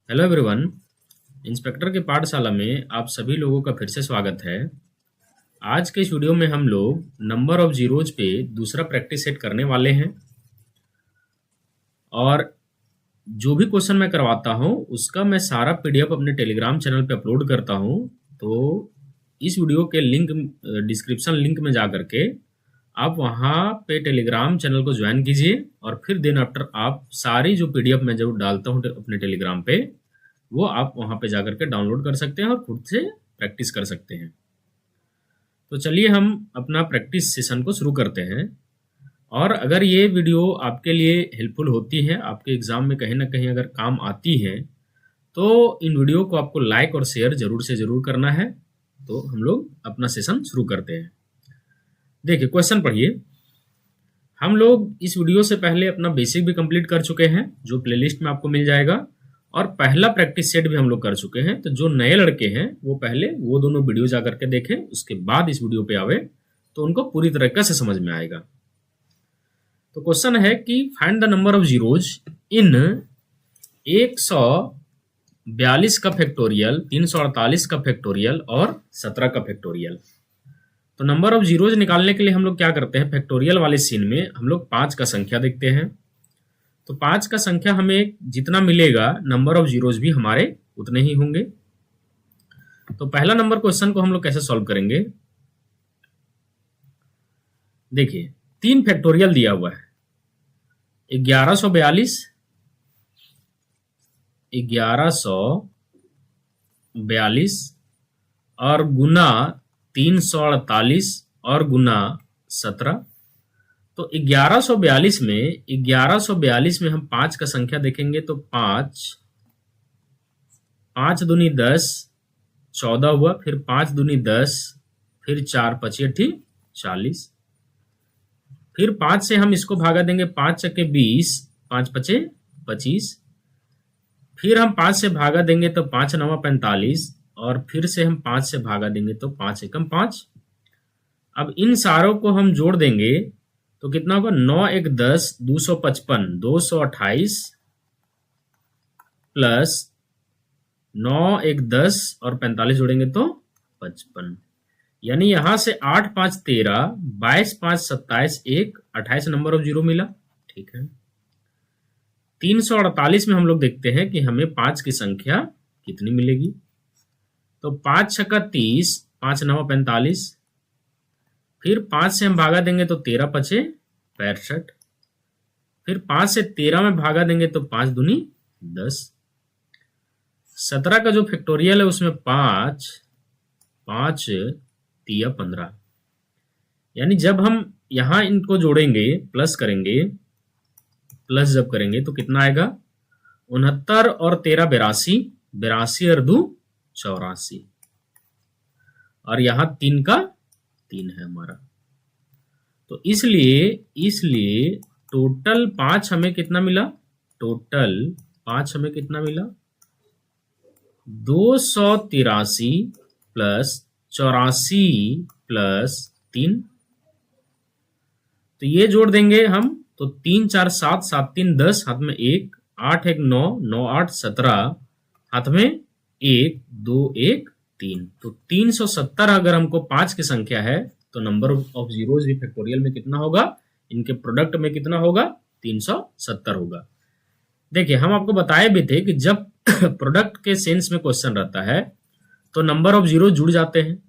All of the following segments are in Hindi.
Hello everyone. इंस्पेक्टर की पाठशाला में आप सभी लोगों का फिर से स्वागत है। आज के इस वीडियो में हम लोग नंबर ऑफ जीरोज पे दूसरा प्रैक्टिस सेट करने वाले हैं और जो भी क्वेश्चन मैं करवाता हूँ उसका मैं सारा पीडीएफ अपने टेलीग्राम चैनल पे अपलोड करता हूँ। तो इस वीडियो के लिंक डिस्क्रिप्शन लिंक में जा करके आप वहाँ पे टेलीग्राम चैनल को ज्वाइन कीजिए और फिर देन आफ्टर आप सारी जो पीडीएफ मैं जब डालता हूँ अपने टेलीग्राम पे वो आप वहाँ पे जाकर के डाउनलोड कर सकते हैं और खुद से प्रैक्टिस कर सकते हैं। तो चलिए हम अपना प्रैक्टिस सेशन को शुरू करते हैं। और अगर ये वीडियो आपके लिए हेल्पफुल होती है, आपके एग्जाम में कहीं ना कहीं अगर काम आती है, तो इन वीडियो को आपको लाइक और शेयर जरूर से जरूर करना है। तो हम लोग अपना सेशन शुरू करते हैं। देखिए क्वेश्चन पढ़िए। हम लोग इस वीडियो से पहले अपना बेसिक भी कंप्लीट कर चुके हैं जो प्लेलिस्ट में आपको मिल जाएगा, और पहला प्रैक्टिस सेट भी हम लोग कर चुके हैं। तो जो नए लड़के हैं वो पहले वो दोनों वीडियो जा करके देखें, उसके बाद इस वीडियो पे आवे तो उनको पूरी तरीके से समझ में आएगा। तो क्वेश्चन है कि find the number of zeros इन 142 का फैक्टोरियल, 348 का फैक्टोरियल और 17 का फैक्टोरियल। तो नंबर ऑफ जीरोज निकालने के लिए हम लोग क्या करते हैं, फैक्टोरियल वाले सीन में हम लोग 5 का संख्या देखते हैं। तो 5 का संख्या हमें जितना मिलेगा नंबर ऑफ जीरोज भी हमारे उतने ही होंगे। तो पहला नंबर क्वेश्चन को हम लोग कैसे सॉल्व करेंगे, देखिए 3 फैक्टोरियल दिया हुआ है, 1142, 1142 और गुना 348 और गुना 17। तो 1142 में हम 5 का संख्या देखेंगे तो 5 दूनी 10, 14 हुआ, फिर 5 दूनी 10, फिर 4 पचीठी 40, फिर 5 से हम इसको भागा देंगे, 5 चक्के 20, 5 पचे 25, फिर हम 5 से भागा देंगे तो 5 नवा 45, और फिर से हम 5 से भागा देंगे तो 5 एकम 5। अब इन सारों को हम जोड़ देंगे तो कितना होगा, 9 एक 10, 255, 228 प्लस 9 एक 10 और 45 जोड़ेंगे तो 55। यानी यहां से 8 5 13, 22 5 27, 1 28 नंबर ऑफ जीरो मिला। ठीक है, 348 में हम लोग देखते हैं कि हमें 5 की संख्या कितनी मिलेगी। तो 5 छक्का 30, 5 नवा 45, फिर 5 से हम भागा देंगे तो 13 पचे 65, फिर 5 से 13 में भागा देंगे तो 5 दूनी 10। 17 का जो फैक्टोरियल है उसमें 5 तिया 15, यानी जब हम यहां इनको जोड़ेंगे प्लस करेंगे, प्लस जब करेंगे तो कितना आएगा, 69 और 13 82, 82 और 2 84, और यहां 3 का 3 है हमारा। तो इसलिए टोटल 5 हमें कितना मिला, टोटल 5 हमें कितना मिला, 283 प्लस 84 प्लस 3। तो ये जोड़ देंगे हम तो 3 4 7, 7 3 10, हाथ में 1, 8 1 9, 9 8 17, हाथ में 1 2 1 3। तो 370 अगर हमको 5 की संख्या है तो नंबर ऑफ जीरोज भी फैक्टोरियल में कितना होगा, इनके प्रोडक्ट में कितना होगा, 370 होगा। देखिए हम आपको बताए भी थे कि जब प्रोडक्ट के सेंस में क्वेश्चन रहता है तो नंबर ऑफ जीरो जुड़ जाते हैं।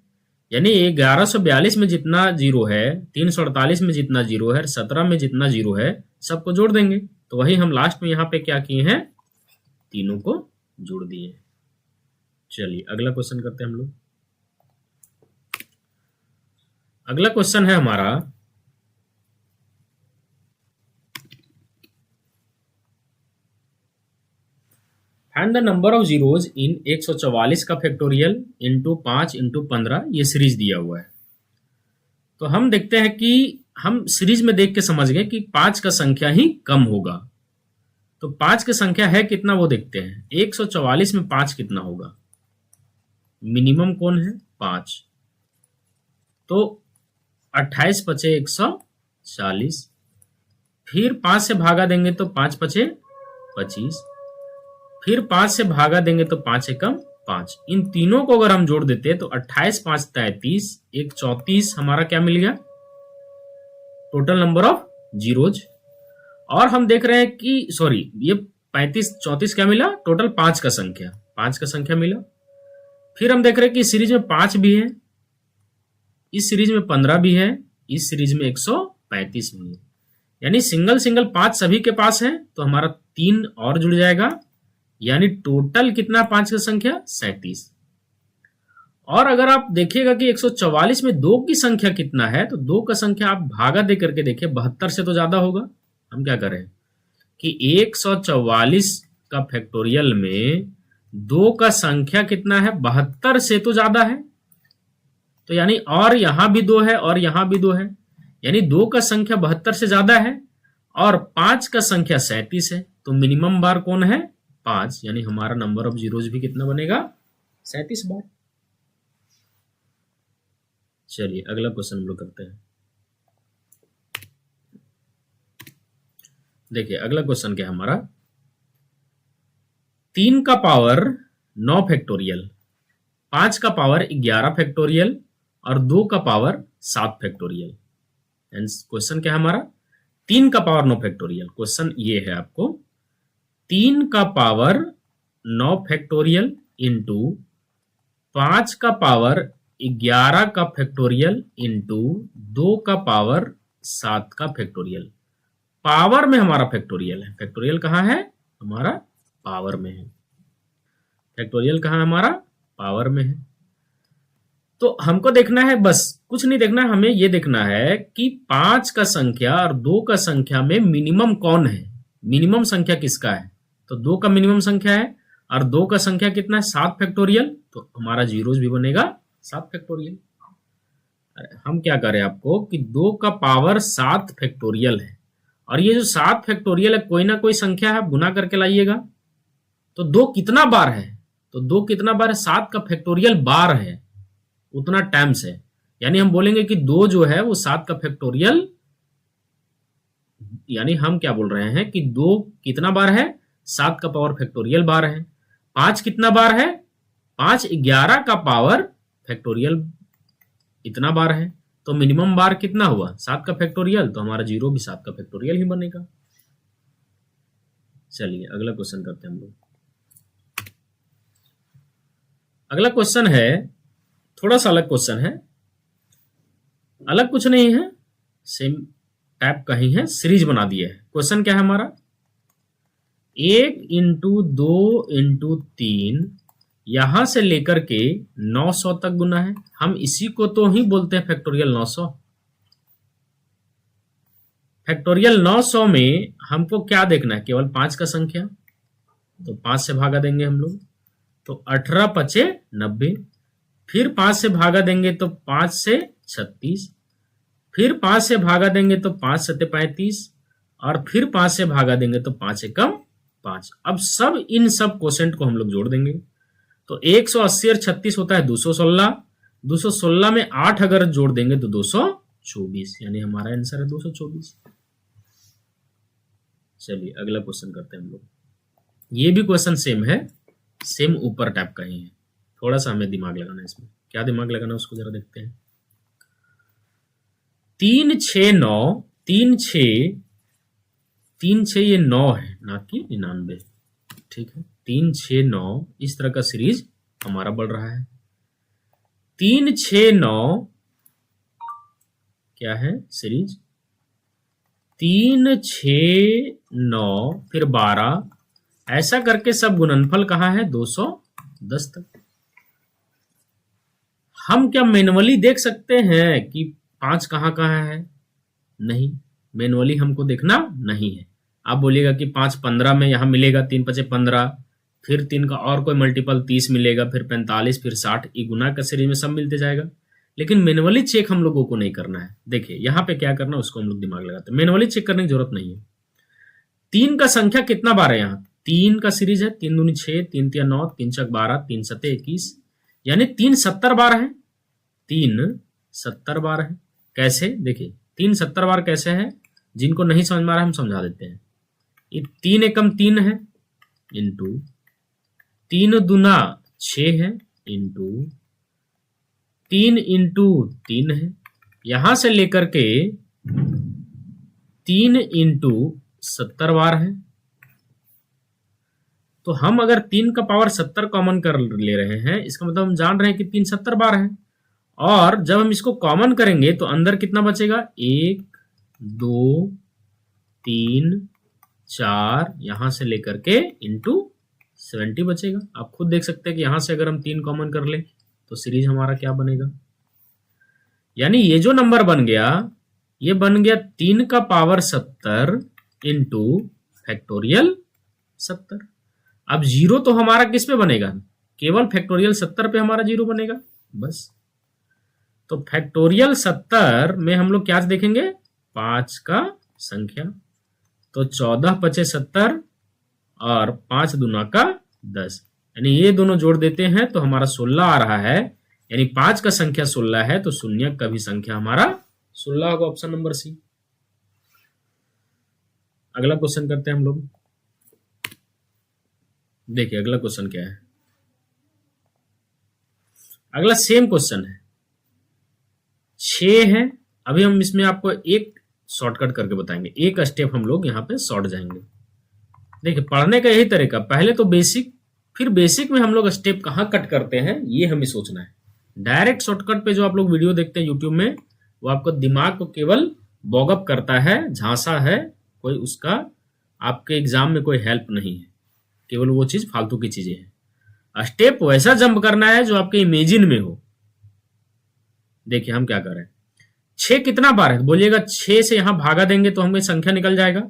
यानी 1142 में जितना जीरो है, 348 में जितना जीरो है, 17 में जितना जीरो है, सबको जोड़ देंगे। तो वही हम लास्ट में यहाँ पे क्या किए हैं, तीनों को जोड़ दिए। चलिए अगला क्वेश्चन करते हैं हम लोग। अगला क्वेश्चन है हमारा, find the number of zeros इन 144 का फैक्टोरियल इंटू 5 इंटू 15। ये सीरीज दिया हुआ है। तो हम देखते हैं कि हम सीरीज में देख के समझ गए कि 5 का संख्या ही कम होगा। तो 5 की संख्या है कितना वो देखते हैं, 144 में 5 कितना होगा, मिनिमम कौन है 5, तो 28 पचे 140, फिर 5 से भागा देंगे तो 5 पचे 25, फिर 5 से भागा देंगे तो 5 एकम 5। इन तीनों को अगर हम जोड़ देते हैं तो 28 5 33, एक 34 हमारा क्या मिल गया, टोटल नंबर ऑफ जीरोज। और हम देख रहे हैं कि सॉरी, ये 35 34 क्या मिला, टोटल 5 का संख्या, 5 का संख्या मिला। फिर हम देख रहे हैं कि इस सीरीज में 5 भी है, इस सीरीज में 15 भी है, इस सीरीज में 135 भी है। यानी सिंगल सिंगल 5 सभी के पास है, तो हमारा 3 और जुड़ जाएगा, यानी टोटल कितना 5 का संख्या 37। और अगर आप देखिएगा कि 144 में 2 की संख्या कितना है, तो 2 का संख्या आप भागा दे करके देखिए, 72 से तो ज्यादा होगा। हम क्या करें कि 144 का फैक्टोरियल में 2 का संख्या कितना है, 72 से तो ज्यादा है। तो यानी और यहां भी 2 है और यहां भी 2 है, यानी 2 का संख्या 72 से ज्यादा है और 5 का संख्या 37 है। तो मिनिमम बार कौन है, 5, यानी हमारा नंबर ऑफ जीरोज भी कितना बनेगा, 37 बार। चलिए अगला क्वेश्चन हम लोग करते हैं। देखिए अगला क्वेश्चन क्या है हमारा, 3 का पावर 9 फैक्टोरियल, 5 का पावर 11 फैक्टोरियल और 2 का पावर 7 फैक्टोरियल। क्वेश्चन क्या है हमारा, 3 का पावर 9 फैक्टोरियल। क्वेश्चन ये है आपको, 3 का पावर 9 फैक्टोरियल इंटू 5 का पावर 11 का फैक्टोरियल इंटू 2 का पावर 7 का फैक्टोरियल। पावर में हमारा फैक्टोरियल है, फैक्टोरियल कहाँ है, हमारा पावर में है। फैक्टोरियल कहाँ है, हमारा पावर में है। तो हमको देखना है, बस कुछ नहीं देखना है, हमें यह देखना है कि 5 का संख्या और 2 का संख्या में मिनिमम कौन है, मिनिमम संख्या किसका है। तो 2 का मिनिमम संख्या है और 2 का संख्या कितना है, 7 फैक्टोरियल। तो हमारा जीरोज भी बनेगा 7 फैक्टोरियल। हम क्या करें आपको कि 2 का पावर 7 फैक्टोरियल है और ये जो 7 फैक्टोरियल है कोई ना कोई संख्या है, गुना करके लाइएगा। तो 2 कितना बार है, तो 2 कितना बार है, 7 का फैक्टोरियल बार है, उतना टाइम्स है। यानी हम बोलेंगे कि 2 जो है वो 7 का फैक्टोरियल, यानी हम क्या बोल रहे हैं कि 2 कितना बार है, 7 का पावर फैक्टोरियल बार है। 5 कितना बार है, 5 11 का पावर फैक्टोरियल इतना बार है। तो मिनिमम बार कितना हुआ, 7 का फैक्टोरियल, तो हमारा जीरो भी 7 का फैक्टोरियल ही बनेगा। चलिए अगला क्वेश्चन करते हैं हम लोग। अगला क्वेश्चन है, थोड़ा सा अलग क्वेश्चन है, अलग कुछ नहीं है, सेम टाइप का ही है, सीरीज बना दिया है। क्वेश्चन क्या है हमारा, 1 इंटू 2 इंटू 3 यहां से लेकर के 900 तक गुना है। हम इसी को तो ही बोलते हैं फैक्टोरियल 900। फैक्टोरियल 900 में हमको क्या देखना है, केवल 5 का संख्या, तो 5 से भागा देंगे हम लोग, तो 18 पचे 90। फिर 5 से भागा देंगे तो 5 से 36, फिर 5 से भागा देंगे तो 5 सत्ते 35 और फिर 5 से भागा देंगे तो 5 एकम 5। अब सब इन सब क्वोशेंट को हम लोग जोड़ देंगे, तो 180 और 36 होता है 216, 216 में 8 अगर जोड़ देंगे तो 224, यानी हमारा आंसर है 224। चलिए अगला क्वेश्चन करते हैं हम लोग। ये भी क्वेश्चन सेम है, सेम ऊपर टाइप का ही है, थोड़ा सा हमें दिमाग लगाना है इसमें। क्या दिमाग लगाना है उसको जरा देखते हैं। 3 6 9, 3 6 ये 9 है ना कि 99, ठीक है। 3 6 9 इस तरह का सीरीज हमारा बढ़ रहा है। 3 6 9 क्या है सीरीज, 3 6 9 फिर 12, ऐसा करके सब गुणनफल कहाँ है, 210 तक। हम क्या मैनुअली देख सकते हैं कि 5 कहाँ कहाँ है, नहीं, मैनुअली हमको देखना नहीं है। आप बोलिएगा कि 5 15 में यहां मिलेगा, 3 पचे 15, फिर 3 का और कोई मल्टीपल 30 मिलेगा, फिर 45, फिर 60, ये गुना का सीरीज में सब मिलते जाएगा। लेकिन मैनुअली चेक हम लोगों को नहीं करना है। देखिए यहाँ पे क्या करना है उसको हम लोग दिमाग लगाते हैं, मैनुअली चेक करने की जरूरत नहीं है। 3 का संख्या कितना बार है, यहाँ 3 का सीरीज है, 3 दूनी 6, 3 तिया 9, 3 चक 12, 3 सत्ते 21, यानी 3 70 बार है, 3 70 बार है। कैसे, देखिए 3 70 बार कैसे है, जिनको नहीं समझ में आ रहा है हम समझा देते हैं। ये 3 एकम 3 है इंटू 3 दूना 6 है, इंटू 3 इंटू 3 है, यहां से लेकर के 3 इंटू 70 बार है। तो हम अगर 3 का पावर 70 कॉमन कर ले रहे हैं, इसका मतलब हम जान रहे हैं कि 3 70 बार है। और जब हम इसको कॉमन करेंगे तो अंदर कितना बचेगा, 1 2 3 4, यहां से लेकर के इंटू 70 बचेगा। आप खुद देख सकते हैं कि यहां से अगर हम 3 कॉमन कर ले तो सीरीज हमारा क्या बनेगा, यानी ये जो नंबर बन गया, ये बन गया 3 का पावर 70 इंटू फैक्टोरियल 70। अब जीरो तो हमारा किस पे बनेगा, केवल फैक्टोरियल 70 पे हमारा जीरो बनेगा बस। तो फैक्टोरियल 70 में हम लोग क्या देखेंगे, 5 का संख्या। तो 14 पचे 70 और 5 दूना का 10, यानी ये दोनों जोड़ देते हैं तो हमारा 16 आ रहा है, यानी 5 का संख्या 16 है, तो शून्य का भी संख्या हमारा 16 होगा, ऑप्शन नंबर सी। अगला क्वेश्चन करते हैं हम लोग। देखिए अगला क्वेश्चन क्या है, अगला सेम क्वेश्चन है, 6 है। अभी हम इसमें आपको एक शॉर्टकट करके बताएंगे, एक स्टेप हम लोग यहाँ पे शॉर्ट जाएंगे। देखिए पढ़ने का यही तरीका, पहले तो बेसिक, फिर बेसिक में हम लोग स्टेप कहाँ कट करते हैं ये हमें सोचना है। डायरेक्ट शॉर्टकट पे जो आप लोग वीडियो देखते हैं यूट्यूब में, वो आपको दिमाग को केवल बॉगअप करता है, झांसा है, कोई उसका आपके एग्जाम में कोई हेल्प नहीं है, केवल वो चीज फालतू की चीजें हैं। स्टेप वैसा जंप करना है जो आपके इमेजिन में हो। देखिए हम क्या कर रहे हैं, 6 कितना बार है, बोलिएगा 6 से यहां भागा देंगे तो हमें संख्या निकल जाएगा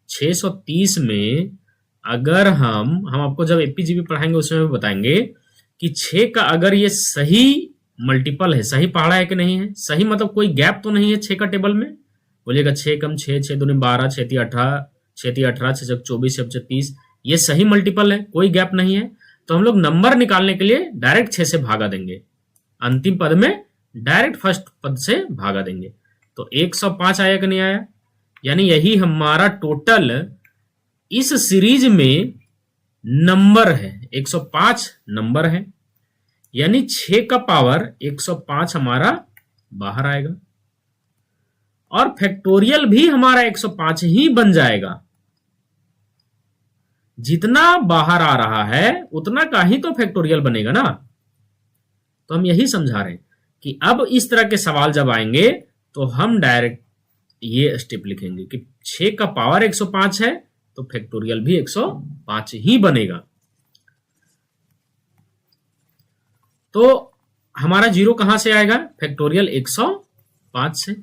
630 में। अगर हम आपको जब एपीजीबी पढ़ाएंगे उसमें भी बताएंगे कि 6 का अगर ये सही मल्टीपल है, सही पहाड़ा है कि नहीं है, सही मतलब कोई गैप तो नहीं है 6 का टेबल में। बोलिएगा 6 कम 6, 6 दूनी 12, 6 ती 18, 6 ती 18, 6 चक 24, 6 चक 30, ये सही मल्टीपल है, कोई गैप नहीं है। तो हम लोग नंबर निकालने के लिए डायरेक्ट 6 से भागा देंगे, अंतिम पद में डायरेक्ट फर्स्ट पद से भागा देंगे। तो 105 आया कि नहीं आया, यानी यही हमारा टोटल इस सीरीज में नंबर है, 105 नंबर है, यानी 6 का पावर 105 हमारा बाहर आएगा और फैक्टोरियल भी हमारा 105 ही बन जाएगा। जितना बाहर आ रहा है उतना का ही तो फैक्टोरियल बनेगा ना। तो हम यही समझा रहे हैं कि अब इस तरह के सवाल जब आएंगे तो हम डायरेक्ट ये स्टेप लिखेंगे कि 6 का पावर 105 है तो फैक्टोरियल भी 105 ही बनेगा। तो हमारा जीरो कहां से आएगा, फैक्टोरियल 105 से,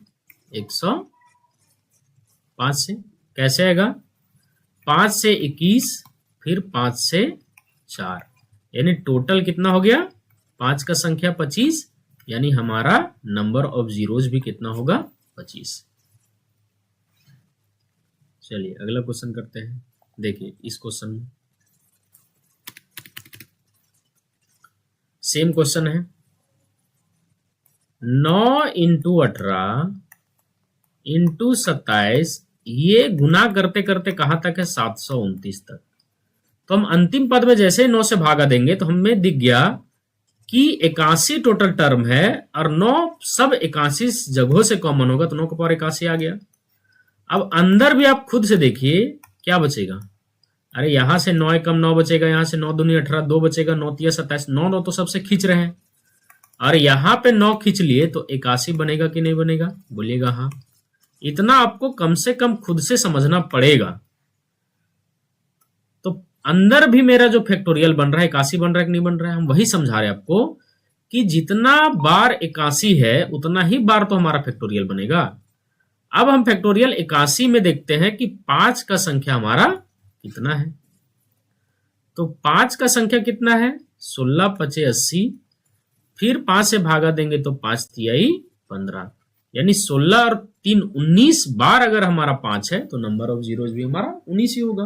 105 से कैसे आएगा, 5 से 21, फिर 5 से 4, यानी टोटल कितना हो गया, 5 का संख्या 25, यानी हमारा नंबर ऑफ जीरोज भी कितना होगा, 25। चलिए अगला क्वेश्चन करते हैं। देखिए इस क्वेश्चन में सेम क्वेश्चन है, 9 इंटू 18 इंटू 27, ये गुना करते करते कहां तक है, 729 तक। तो हम अंतिम पद में जैसे 9 से भागा देंगे तो हमें दिख गया कि 81 टोटल टर्म है और 9 सब 81 जगहों से कॉमन होगा, तो 9 का पावर 81 आ गया। अब अंदर भी आप खुद से देखिए क्या बचेगा, अरे यहां से 9 कम 9 बचेगा, यहां से 9 दूनी 18, 2 बचेगा, 9 तिया 27, 9 तो सबसे खींच रहे हैं और यहां पे 9 खींच लिए तो 81 बनेगा कि नहीं बनेगा, बोलिएगा हाँ। इतना आपको कम से कम खुद से समझना पड़ेगा। तो अंदर भी मेरा जो फैक्टोरियल बन रहा है 81 बन रहा है कि नहीं बन रहा है, हम वही समझा रहे हैं आपको कि जितना बार 81 है उतना ही बार तो हमारा फैक्टोरियल बनेगा। अब हम फैक्टोरियल 81 में देखते हैं कि 5 का संख्या हमारा कितना है। तो 5 का संख्या कितना है, 16 पचे 80, फिर 5 से भागा देंगे तो 5 तियाई 15, यानी 16 और 3 19 बार अगर हमारा 5 है तो नंबर ऑफ जीरोज भी हमारा 19 ही होगा।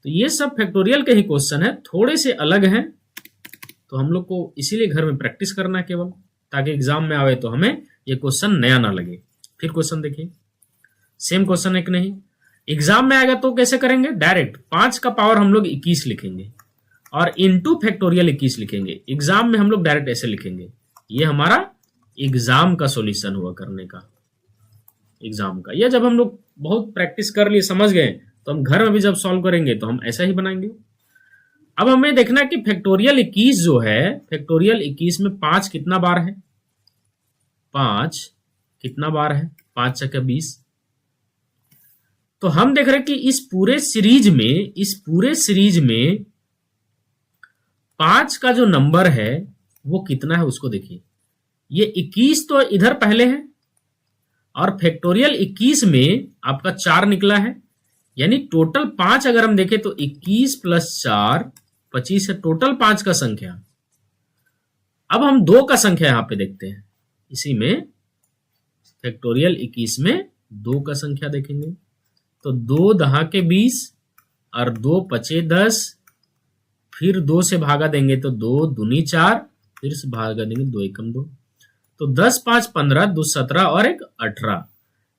तो ये सब फैक्टोरियल के ही क्वेश्चन है, थोड़े से अलग हैं, तो हम लोग को इसीलिए घर में प्रैक्टिस करना है केवल, ताकि एग्जाम में आवे तो हमें ये क्वेश्चन नया ना लगे। फिर क्वेश्चन देखिए, सेम क्वेश्चन है कि नहीं, एग्जाम में आएगा तो कैसे करेंगे, डायरेक्ट 5 का पावर हम लोग 21 लिखेंगे और इनटू फैक्टोरियल 21 लिखेंगे। एग्जाम में हम लोग डायरेक्ट ऐसे लिखेंगे। ये हमारा एग्जाम का सॉल्यूशन हुआ करने का, एग्जाम का। या जब हम लोग बहुत प्रैक्टिस कर लिए, समझ गए, तो हम घर में भी जब सॉल्व करेंगे तो हम ऐसा ही बनाएंगे। अब हमें देखना है कि फैक्टोरियल 21 जो है, फैक्टोरियल 21 में 5 कितना बार है, 5 कितना बार है, 5 छक्के 20। तो हम देख रहे हैं कि इस पूरे सीरीज में 5 का जो नंबर है वो कितना है उसको देखिए। ये 21 तो इधर पहले है और फैक्टोरियल 21 में आपका 4 निकला है, यानी टोटल 5 अगर हम देखें तो 21 प्लस 4 25 है, टोटल 5 का संख्या। अब हम 2 का संख्या यहां पे देखते हैं, इसी में फैक्टोरियल 21 में 2 का संख्या देखेंगे। तो 2 दहा के 20 और 2 पचे 10, फिर 2 से भागा देंगे तो 2 दूनी 4, फिर से भागा देंगे 2 एकम 2, तो 10 5 15, 2 17 और 1 18।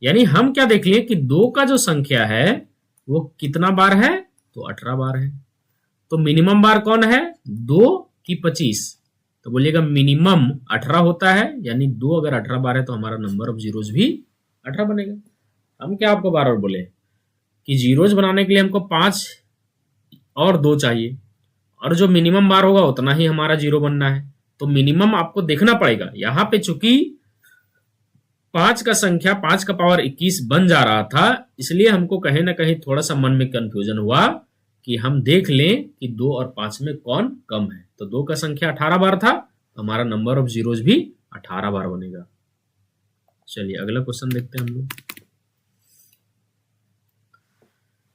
यानी हम क्या देख लिए कि 2 का जो संख्या है वो कितना बार है, तो 18 बार है। तो मिनिमम बार कौन है, 2 की 25, तो बोलिएगा मिनिमम 18 होता है, यानी 2 अगर 18 बार है तो हमारा नंबर ऑफ जीरोज भी 18 बनेगा। हम क्या आपको बार बार बोले कि जीरोज बनाने के लिए हमको 5 और 2 चाहिए, और जो मिनिमम बार होगा उतना ही हमारा जीरो बनना है। तो मिनिमम आपको देखना पड़ेगा। यहां पे चूंकि 5 का संख्या 5 का पावर 21 बन जा रहा था, इसलिए हमको कहीं ना कहीं थोड़ा सा मन में कंफ्यूजन हुआ कि हम देख लें कि 2 और 5 में कौन कम है। तो 2 का संख्या 18 बार था, तो हमारा नंबर ऑफ जीरोज भी 18 बार बनेगा। चलिए अगला क्वेश्चन देखते हैं हम लोग।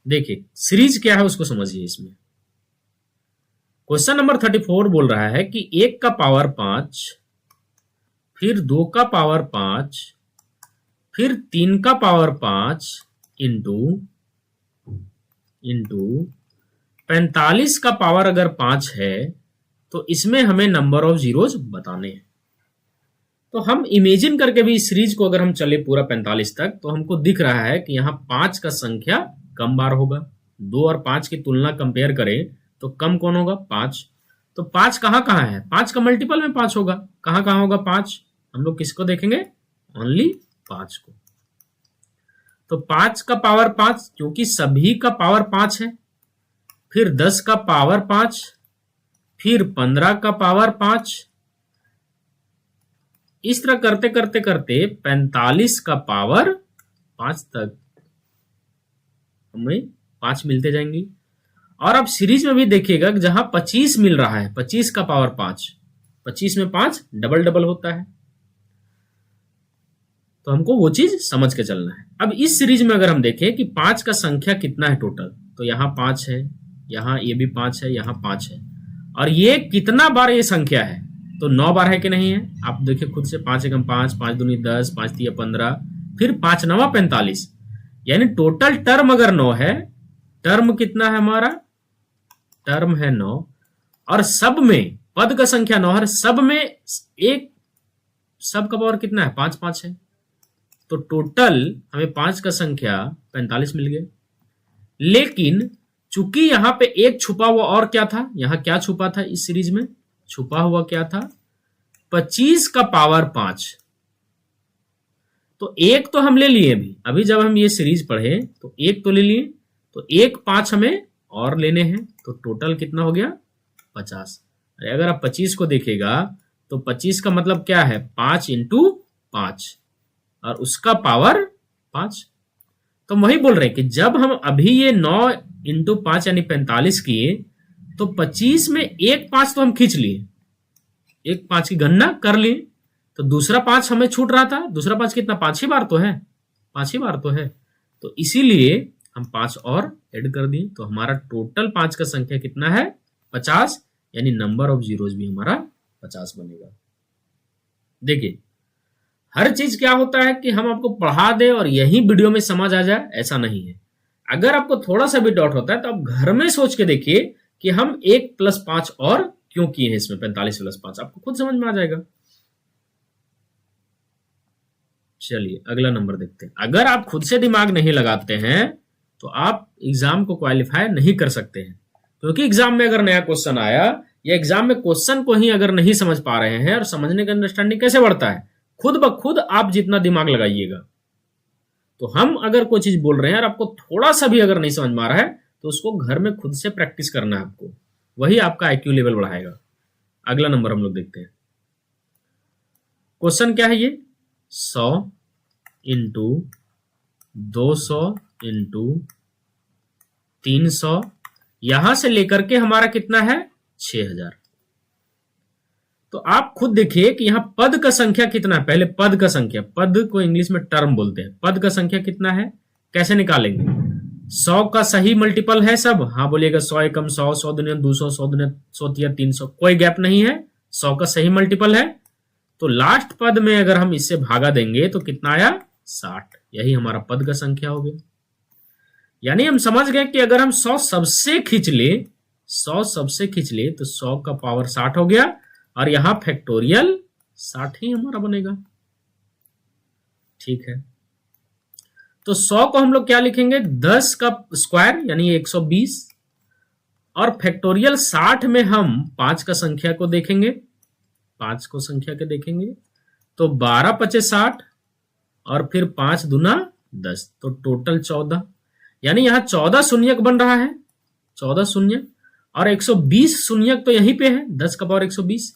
देखिए सीरीज क्या है उसको समझिए। इसमें क्वेश्चन नंबर 34 बोल रहा है कि 1 का पावर 5, फिर 2 का पावर 5, फिर 3 का पावर 5 इंटू 45 का पावर अगर 5 है, तो इसमें हमें नंबर ऑफ जीरोज बताने हैं। तो हम इमेजिन करके भी इस सीरीज को अगर हम चले पूरा 45 तक, तो हमको दिख रहा है कि यहाँ 5 का संख्या कम बार होगा। 2 और 5 की तुलना कंपेयर करें तो कम कौन होगा, 5। तो 5 कहाँ कहाँ है, 5 का मल्टीपल में 5 होगा। कहाँ कहाँ होगा 5, हम लोग किसको देखेंगे, ओनली 5 को। तो 5 का पावर 5, क्योंकि सभी का पावर 5 है, फिर 10 का पावर 5, फिर 15 का पावर 5, इस तरह करते करते करते 45 का पावर 5 तक हमें 5 मिलते जाएंगी। और अब सीरीज में भी देखिएगा कि जहां 25 मिल रहा है, 25 का पावर 5, 25 में 5 डबल डबल होता है। तो हमको वो चीज समझ के चलना है। अब इस सीरीज में अगर हम देखें कि 5 का संख्या कितना है टोटल, तो यहाँ 5 है, यहाँ ये भी 5 है, यहाँ 5 है, और ये कितना बार ये संख्या है, तो 9 बार है कि नहीं है, आप देखिए खुद से। 5 एकम 5, 5 दूनी 10, 5 तिया 15, फिर 5 नवा 45, यानी टोटल टर्म अगर 9 है, टर्म कितना है हमारा, टर्म है 9, और सब में पद का संख्या 9 है, सब में एक, सब का पावर कितना है, 5 5 है। तो टोटल हमें 5 का संख्या 45 मिल गया। लेकिन चूंकि यहां पे एक छुपा हुआ और क्या था, यहां क्या छुपा था इस सीरीज में, छुपा हुआ क्या था, 25 का पावर 5। तो एक तो हम ले लिए, अभी जब हम ये सीरीज पढ़े तो एक तो ले लिए, तो 1 5 हमें और लेने हैं, तो टोटल कितना हो गया 50। अगर आप 25 को देखेगा तो 25 का मतलब क्या है, 5 इंटू 5 और उसका पावर 5। तो वही बोल रहे हैं कि जब हम अभी ये 9 इंटू 5 यानी 45 किए, तो 25 में एक 5 तो हम खींच लिए, एक 5 की गणना कर लिए, तो दूसरा 5 हमें छूट रहा था। दूसरा 5 कितना, 5 ही बार तो है, 5 ही बार तो है, तो इसीलिए हम 5 और ऐड कर दिए। तो हमारा टोटल 5 का संख्या कितना है, 50, यानी नंबर ऑफ जीरोज भी हमारा 50 बनेगा। देखिए हर चीज क्या होता है कि हम आपको पढ़ा दे और यही वीडियो में समझ आ जाए, ऐसा नहीं है। अगर आपको थोड़ा सा भी डाउट होता है तो आप घर में सोच के देखिए कि हम 1 + 5 और क्यों किए हैं इसमें, 45 + 5, आपको खुद समझ में आ जाएगा। चलिए अगला नंबर देखते हैं। अगर आप खुद से दिमाग नहीं लगाते हैं तो आप एग्जाम को क्वालिफाई नहीं कर सकते हैं। क्योंकि एग्जाम में अगर नया क्वेश्चन आया या एग्जाम में क्वेश्चन को ही अगर नहीं समझ पा रहे हैं, और समझने का अंडरस्टैंडिंग कैसे बढ़ता है, खुद ब खुद आप जितना दिमाग लगाइएगा। तो हम अगर कोई चीज बोल रहे हैं और आपको थोड़ा सा भी अगर नहीं समझ में आ रहा है तो उसको घर में खुद से प्रैक्टिस करना है आपको, वही आपका आईक्यू लेवल बढ़ाएगा। अगला नंबर हम लोग देखते हैं। क्वेश्चन क्या है ये, 100 इंटू 200 इंटू 300, यहां से लेकर के हमारा कितना है 6000। तो आप खुद देखिए कि यहां पद का संख्या कितना है। पहले पद का संख्या, पद को इंग्लिश में टर्म बोलते हैं। पद का संख्या कितना है, कैसे निकालेंगे? 100 का सही मल्टीपल है सब, हाँ बोलिएगा 100 एकम 100, 100 दुनिया 200, 100 दुनिया 100 300, कोई गैप नहीं है, 100 का सही मल्टीपल है। तो लास्ट पद में अगर हम इससे भागा देंगे तो कितना आया 60, यही हमारा पद का संख्या हो गया। यानी हम समझ गए कि अगर हम 100 सबसे खींच ले, 100 सबसे खींच ले तो 100 का पावर 60 हो गया, और यहां फैक्टोरियल 60 ही हमारा बनेगा। ठीक है, तो 100 को हम लोग क्या लिखेंगे, 10 का स्क्वायर यानी 120, और फैक्टोरियल 60 में हम 5 का संख्या को देखेंगे, 5 को संख्या के देखेंगे तो 12 पचे 60 और फिर 5 दूना 10, तो टोटल 14। यानी यहां 14 शून्यक बन रहा है, 14 शून्यक, और 120 शून्यक तो यहीं पे है, 10 का पावर 120।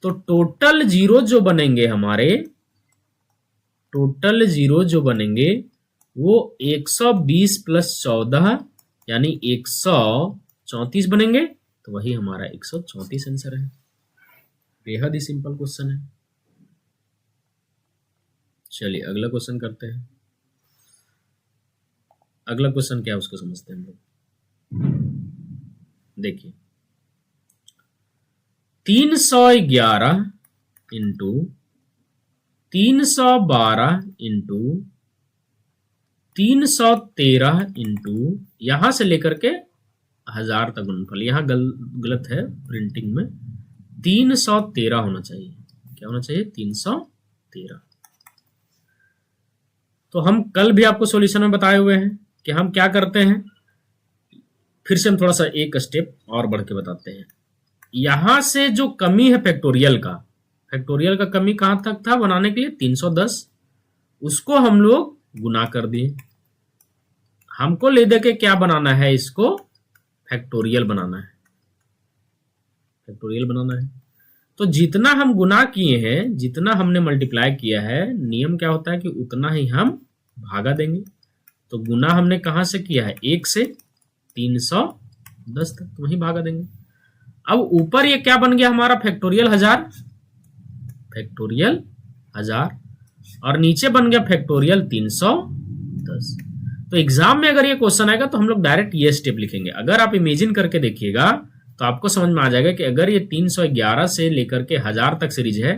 तो टोटल जीरो जो बनेंगे हमारे, टोटल जीरो जो बनेंगे वो 120 प्लस 14 यानी 134 बनेंगे। तो वही हमारा 134 आंसर है। बेहद ही सिंपल क्वेश्चन है। चलिए अगला क्वेश्चन करते हैं। अगला क्वेश्चन क्या है उसको समझते हैं हम लोग। देखिए 311 इंटू 312 इंटू 313 इंटू यहां से लेकर के 1000 तक गुणनफल, यहां गलत है प्रिंटिंग में, 313 होना चाहिए। क्या होना चाहिए, 313। तो हम कल भी आपको सॉल्यूशन में बताए हुए हैं कि हम क्या करते हैं, फिर से हम थोड़ा सा एक स्टेप और बढ़ के बताते हैं। यहां से जो कमी है फैक्टोरियल का कमी कहां तक था बनाने के लिए, 310, उसको हम लोग गुना कर दिए। हमको ले दे के क्या बनाना है, इसको फैक्टोरियल बनाना है, फैक्टोरियल बनाना है। तो जितना हम गुना किए हैं, जितना हमने मल्टीप्लाई किया है, नियम क्या होता है कि उतना ही हम भागा देंगे। तो गुना हमने कहां से किया है, 1 से 310 तक, तो वहीं भागा देंगे। अब ऊपर ये क्या बन गया हमारा, फैक्टोरियल 1000, फैक्टोरियल 1000, और नीचे बन गया फैक्टोरियल 310। तो एग्जाम में अगर ये क्वेश्चन आएगा तो हम लोग डायरेक्ट ये स्टेप लिखेंगे। अगर आप इमेजिन करके देखिएगा तो आपको समझ में आ जाएगा कि अगर ये 311 से लेकर के 1000 तक सीरीज है,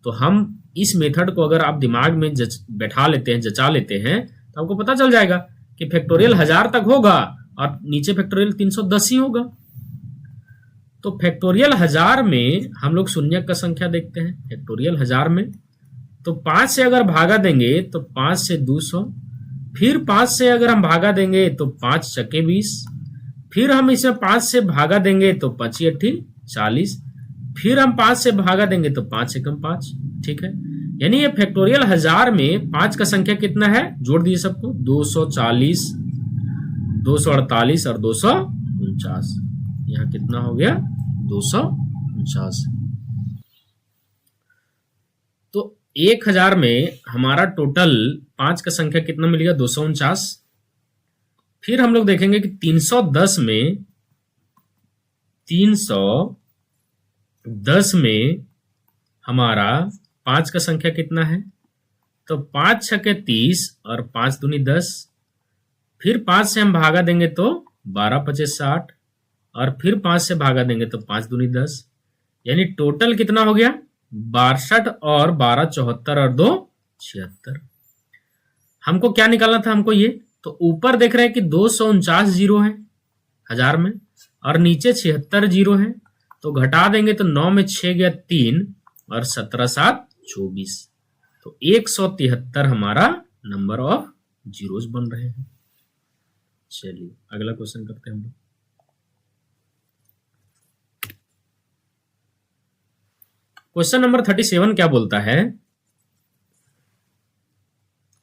तो हम इस मेथड को अगर आप दिमाग में बैठा लेते हैं, जचा लेते हैं, तो आपको पता चल जाएगा कि फैक्टोरियल 1000 तक होगा और नीचे फैक्टोरियल 310 ही होगा। तो फैक्टोरियल 1000 में हम लोग शून्यक का संख्या देखते हैं। फैक्टोरियल 1000 में तो 5 से अगर भागा देंगे तो 5 से 200, फिर 5 से अगर हम भागा देंगे तो 5 चके 20, फिर हम इसे 5 से भागा देंगे तो 5 8 40, फिर हम 5 से भागा देंगे तो 5 एकम 5। ठीक है, यानी ये फैक्टोरियल 1000 में 5 का संख्या कितना है, जोड़ दिए सबको, 240, 248 और 249। यहां कितना हो गया, 249। तो 1000 में हमारा टोटल 5 का संख्या कितना मिल गया, 249। फिर हम लोग देखेंगे कि 310 में हमारा 5 का संख्या कितना है, तो 5 छके 30 और 5 दूनी 10, फिर 5 से हम भागा देंगे तो 12 पचे 60, और फिर 5 से भागा देंगे तो 5 दूनी 10, यानी टोटल कितना हो गया, 62 और 12 74 और 2 76। हमको क्या निकालना था, हमको ये, तो ऊपर देख रहे हैं कि 249 जीरो है 1000 में, और नीचे 76 जीरो है, तो घटा देंगे तो 9 में 6 गया 3 और 17 7 24, तो 173 हमारा नंबर ऑफ जीरोस बन रहे हैं। चलिए अगला क्वेश्चन करते हैं हम लोग। क्वेश्चन नंबर 37 क्या बोलता है?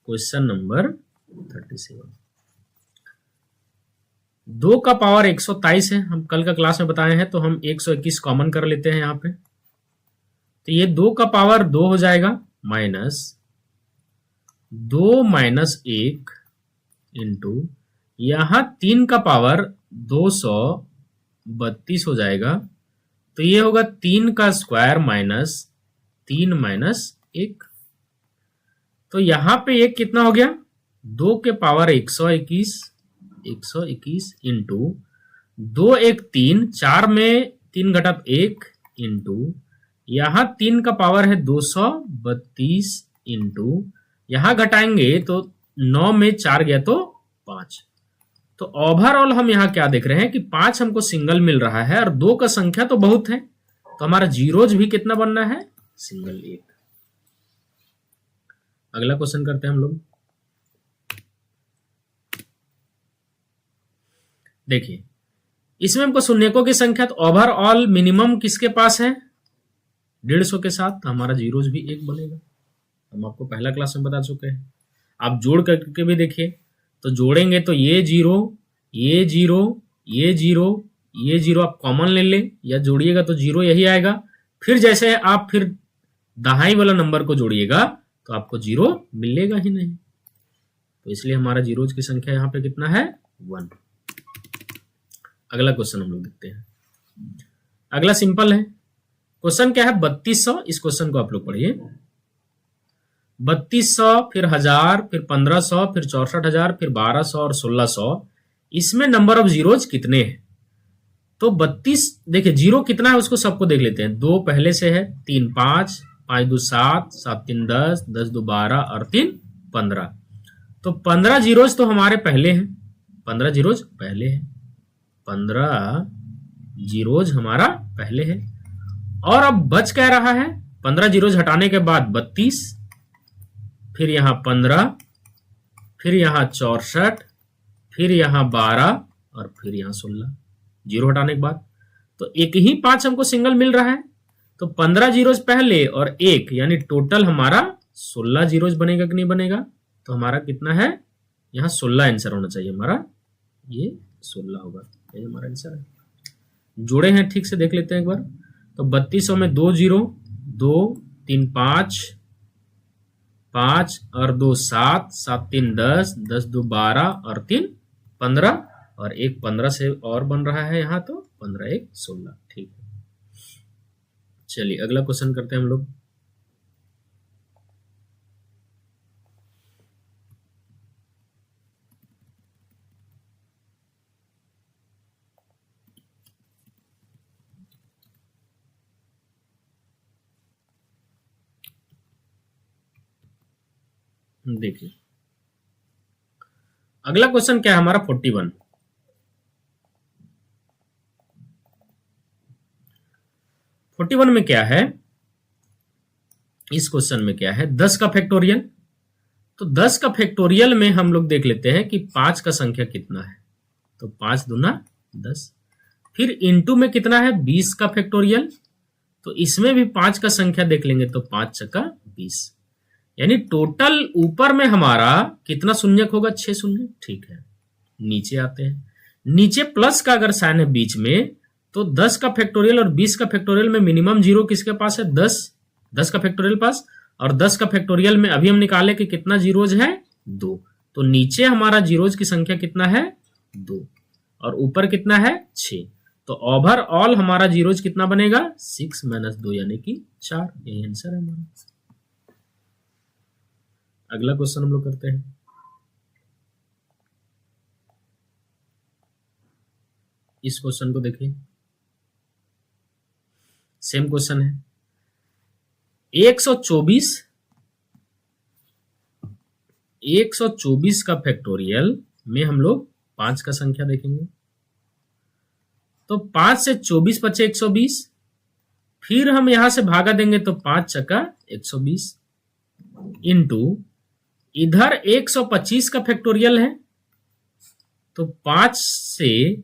क्वेश्चन नंबर 37, 2 का पावर 123 है, हम कल का क्लास में बताए हैं, तो हम 121 कॉमन कर लेते हैं यहाँ पे। तो ये 2 का पावर 2 हो जाएगा, माइनस 2 माइनस 1 इंटू यहां 3 का पावर 232 हो जाएगा। तो ये होगा 3 का स्क्वायर माइनस 3 माइनस 1। तो यहां पे एक कितना हो गया? 2 के पावर 121 इंटू 2 1 3, 4 में 3 घटा 1 इंटू यहां 3 का पावर है 232 इंटू यहां घटाएंगे तो 9 में 4 गया तो 5। तो ओवरऑल हम यहां क्या देख रहे हैं कि 5 हमको सिंगल मिल रहा है और 2 का संख्या तो बहुत है, तो हमारा जीरोज भी कितना बनना है? सिंगल 1। अगला क्वेश्चन करते हैं हम लोग। देखिए, इसमें हमको शून्यकों की संख्या, तो ओवरऑल मिनिमम किसके पास है? 150 के साथ, तो हमारा जीरोज भी 1 बनेगा। हम आपको पहला क्लास में बता चुके हैं। आप जोड़ करके भी देखिए, तो जोड़ेंगे तो ये जीरो, ये जीरो, ये जीरो, ये जीरो आप कॉमन ले लें या जोड़िएगा तो जीरो यही आएगा। फिर जैसे आप फिर दहाई वाला नंबर को जोड़िएगा तो आपको जीरो मिलेगा ही नहीं, तो इसलिए हमारा जीरोज की संख्या यहाँ पे कितना है? 1। अगला क्वेश्चन हम लोग देखते हैं। अगला सिंपल है। क्वेश्चन क्या है? 3200। इस क्वेश्चन को आप लोग पढ़िए। 3200, फिर 1000, फिर 1500, फिर 64,000, फिर 1200 और 1600। इसमें नंबर ऑफ जीरोज कितने हैं? तो 32, देखिए जीरो कितना है उसको सबको देख लेते हैं। 2 पहले से है, 3 5, 5 2 7, 7 3 10, 10 2 12 और 3 15। तो 15 जीरोज तो हमारे पहले हैं, 15 जीरोज पहले हैं, 15 जीरोज हमारा पहले है। और अब बच क्या रहा है? 15 जीरोज हटाने के बाद 32, फिर यहां 15, फिर यहां 64, फिर यहां 12 और फिर यहां 16 जीरो हटाने के बाद। तो एक ही 5 हमको सिंगल मिल रहा है, तो 15 जीरोज पहले और 1 यानी टोटल हमारा 16 जीरोज बनेगा कि नहीं बनेगा? तो हमारा कितना है? यहां 16 आंसर होना चाहिए हमारा, ये 16 होगा, ये हमारा आंसर है। जोड़े हैं ठीक से देख लेते हैं एक बार। तो 3200 में 2 जीरो, 2 3 5, 5 और 2 7, 7 3 10, 10 2 12 और 3 15 और 1 15 से और बन रहा है यहाँ, तो 15 1 16। ठीक है, चलिए अगला क्वेश्चन करते हैं हम लोग। देखिए अगला क्वेश्चन क्या है हमारा? 41। 41 में क्या है? इस क्वेश्चन में क्या है? 10 का फैक्टोरियल। तो 10 का फैक्टोरियल में हम लोग देख लेते हैं कि 5 का संख्या कितना है। तो 5 दूना 10, फिर इंटू में कितना है? 20 का फैक्टोरियल। तो इसमें भी 5 का संख्या देख लेंगे, तो 5 छक्का 20, यानी टोटल ऊपर में हमारा कितना शून्यक होगा? 6 शून्य। ठीक है, नीचे आते हैं। नीचे प्लस का अगर साइन है बीच में, तो 10 का फैक्टोरियल और 20 का फैक्टोरियल में मिनिमम जीरो किसके पास है? 10 का फैक्टोरियल पास। और 10 का फैक्टोरियल में अभी हम निकाले कि कितना जीरोज है? 2। तो नीचे हमारा जीरोज की संख्या कितना है? 2, और ऊपर कितना है? 6। तो ओवरऑल हमारा जीरोज कितना बनेगा? 6 माइनस 2 यानी कि 4। यही आंसर है हमारा। अगला क्वेश्चन हम लोग करते हैं। इस क्वेश्चन को देखिए, सेम क्वेश्चन है। 124 का फैक्टोरियल में हम लोग 5 का संख्या देखेंगे। तो 5 से 24 बचे 120, फिर हम यहां से भागा देंगे तो 5 छक्का 120 इंटू इधर 125 का फैक्टोरियल है, तो 5 से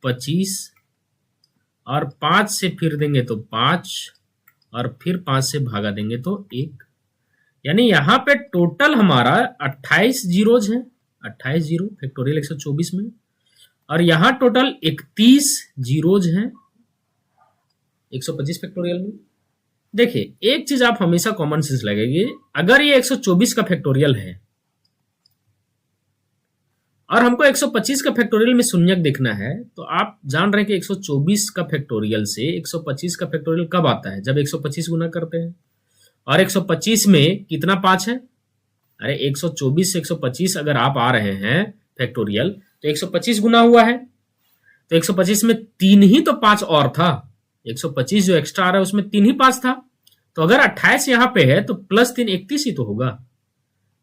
25 और 5 से फिर देंगे तो 5 और फिर 5 से भागा देंगे तो 1, यानी यहाँ पे टोटल हमारा 28 जीरोज है, 28 जीरो फैक्टोरियल 124 में, और यहाँ टोटल 31 जीरोज हैं 125 फैक्टोरियल में। देखिए एक चीज आप हमेशा कॉमन सेंस लगेगी, अगर ये 124 का फैक्टोरियल है और हमको 125 का फैक्टोरियल में शून्यक देखना है, तो आप जान रहे हैं कि 124 का फैक्टोरियल से 125 का फैक्टोरियल कब आता है, जब 125 गुना करते हैं। और 125 में कितना 5 है, अरे 124 से 125 अगर आप आ रहे हैं फैक्टोरियल तो 125 गुना हुआ है, तो 125 में 3 ही तो 5 और था, 125 जो एक्स्ट्रा आ रहा है उसमें 3 ही 5 था। तो अगर 28 यहां पे है तो प्लस 3 31 ही तो होगा।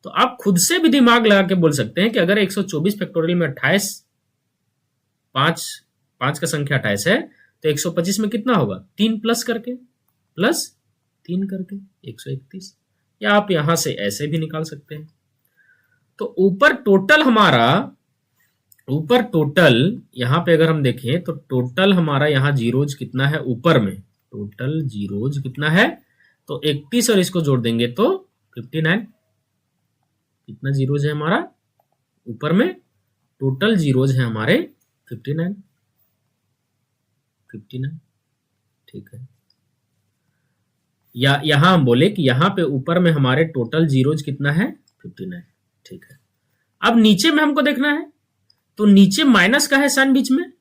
तो आप खुद से भी दिमाग लगा के बोल सकते हैं कि अगर 124 फैक्टोरियल में 28 5 का संख्या 28 है तो 125 में कितना होगा, 3 प्लस करके, प्लस 3 करके 131, या आप यहां से ऐसे भी निकाल सकते हैं। तो ऊपर टोटल यहां पे अगर हम देखें तो टोटल हमारा यहां जीरोज कितना है, ऊपर में टोटल जीरोज कितना है, तो 31 और इसको जोड़ देंगे तो 59। कितना जीरोज है हमारा ऊपर में, टोटल जीरोज है हमारे 59, ठीक है। या यहां हम बोले कि यहां पे ऊपर में हमारे टोटल जीरोज कितना है, 59, ठीक है। अब नीचे में हमको देखना है, तो नीचे माइनस का है साइन बीच में,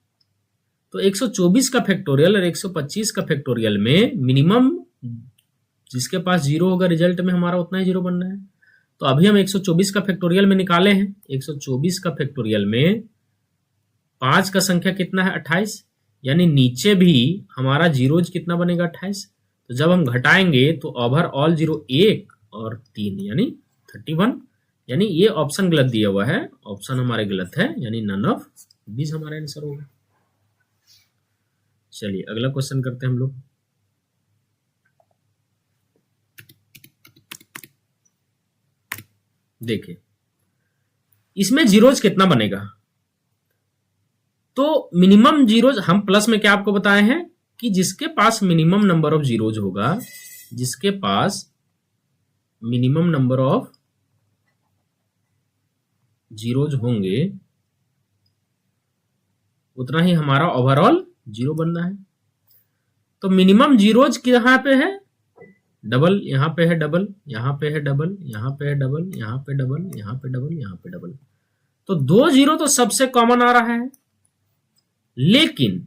तो 124 का फैक्टोरियल और 125 का फैक्टोरियल में मिनिमम जिसके पास जीरो होगा रिजल्ट में हमारा उतना ही जीरो बनना है। तो अभी हम 124 का फैक्टोरियल में निकाले हैं, 124 का फैक्टोरियल में 5 का संख्या कितना है, 28, यानी नीचे भी हमारा जीरोज कितना बनेगा, 28। तो जब हम घटाएंगे तो ओवरऑल जीरो 1 और 3 यानी 31, यानी ये ऑप्शन गलत दिया हुआ है, ऑप्शन हमारे गलत है, यानी नन ऑफ दिस हमारा आंसर होगा। चलिए अगला क्वेश्चन करते हैं हम लोग। देखिए इसमें जीरोज कितना बनेगा, तो मिनिमम जीरोज हम प्लस में क्या आपको बताए हैं कि जिसके पास मिनिमम नंबर ऑफ जीरोज होगा, जिसके पास मिनिमम नंबर ऑफ जीरोज होंगे उतना ही हमारा ओवरऑल जीरो बनना है। तो मिनिमम जीरोज कहां पे है, डबल, यहां पे है डबल, यहां पे है डबल, यहां पे है डबल, यहां पे डबल, यहां पे डबल, यहां पे डबल। तो 2 जीरो तो सबसे कॉमन आ रहा है, लेकिन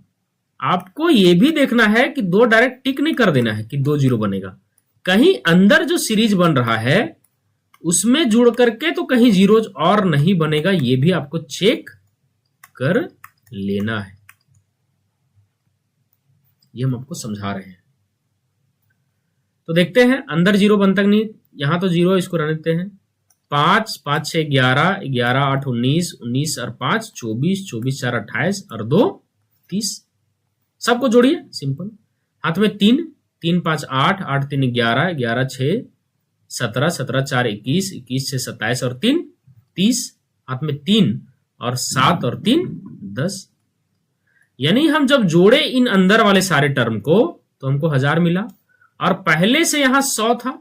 आपको यह भी देखना है कि 2 डायरेक्ट टिक नहीं कर देना है कि 2 जीरो बनेगा, कहीं अंदर जो सीरीज बन रहा है उसमें जुड़ करके तो कहीं जीरोज और नहीं बनेगा, ये भी आपको चेक कर लेना है। ये हम आपको समझा रहे हैं। तो देखते हैं अंदर जीरो बनता नहीं, यहां तो जीरो, इसको रहने देते हैं। 5 5 6 11, 11 8 19, 19 और 5 24, 24 4 28 और 2 30, सबको जोड़िए सिंपल। हाथ में 3, 3 5 8, 8 3 11, 11 6 17, 17 4 21, 21 6 27 और 3 30, हाथ में 3 और 7 और 3 10। यानी हम जब जोड़े इन अंदर वाले सारे टर्म को तो हमको 1000 मिला, और पहले से यहां 100 था,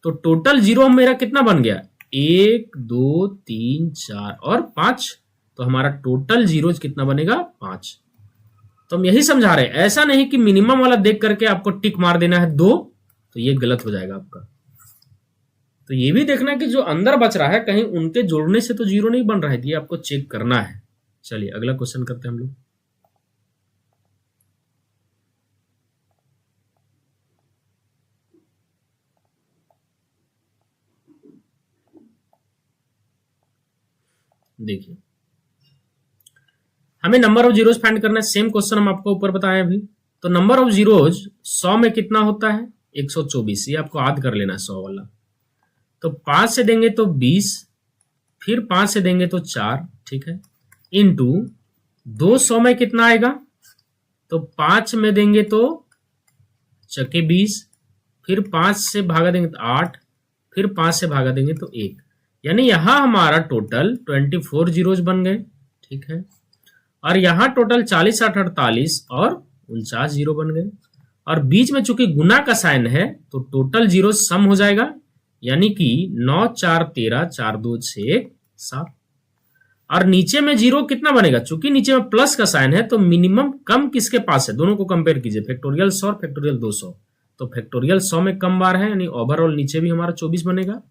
तो टोटल जीरो मेरा कितना बन गया, 1 2 3 4 और 5, तो हमारा टोटल जीरोज कितना बनेगा, 5। तो हम यही समझा रहे हैं, ऐसा नहीं कि मिनिमम वाला देख करके आपको टिक मार देना है 2, तो ये गलत हो जाएगा आपका। तो ये भी देखना है कि जो अंदर बच रहा है कहीं उनके जोड़ने से तो जीरो नहीं बन रहा है, ये आपको चेक करना है। चलिए अगला क्वेश्चन करते हैं हम लोग। देखिए हमें नंबर ऑफ जीरोज फाइंड करना है, सेम क्वेश्चन हम आपको ऊपर बताए अभी। तो नंबर ऑफ जीरोज 100 में कितना होता है, 124, ये आपको याद कर लेना है 100 वाला। तो 5 से देंगे तो 20, फिर 5 से देंगे तो 4, ठीक है, इनटू 200 में कितना आएगा, तो 5 में देंगे तो चके 20, फिर 5 से भागा देंगे तो 8, फिर 5 से भागा देंगे तो 1, यानी यहां हमारा टोटल 24 जीरोज बन गए, ठीक है। और यहां टोटल 40 8 48 और 49 जीरो बन गए। और बीच में चूंकि गुना का साइन है तो टोटल जीरो सम हो जाएगा, यानी कि 9 4 13 4 2 6 7। और नीचे में जीरो कितना बनेगा, चूंकि नीचे में प्लस का साइन है तो मिनिमम कम किसके पास है, दोनों को कंपेयर कीजिए, फैक्टोरियल 100 और फैक्टोरियल 200। तो फैक्टोरियल 100 में कम बार है, यानी ओवरऑल नीचे भी हमारा 24 बनेगा।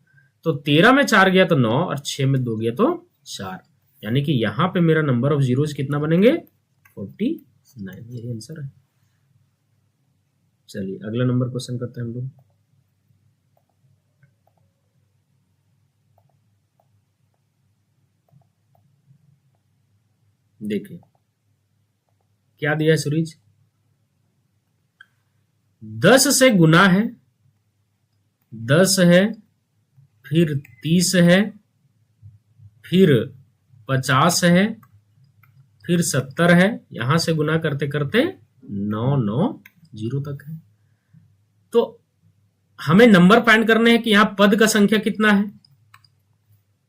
तो 13 में 4 गया तो 9 और 6 में 2 गया तो 4, यानी कि यहां पे मेरा नंबर ऑफ जीरोज कितना बनेंगे, 49। यही आंसर है। चलिए अगला नंबर क्वेश्चन करते हैं हम लोग। देखिए क्या दिया है सूरज, 10 से गुना है, 10 है, फिर 30 है, फिर 50 है, फिर 70 है, यहां से गुना करते करते 990 तक है। तो हमें नंबर फाइंड करने हैं कि यहां पद का संख्या कितना है।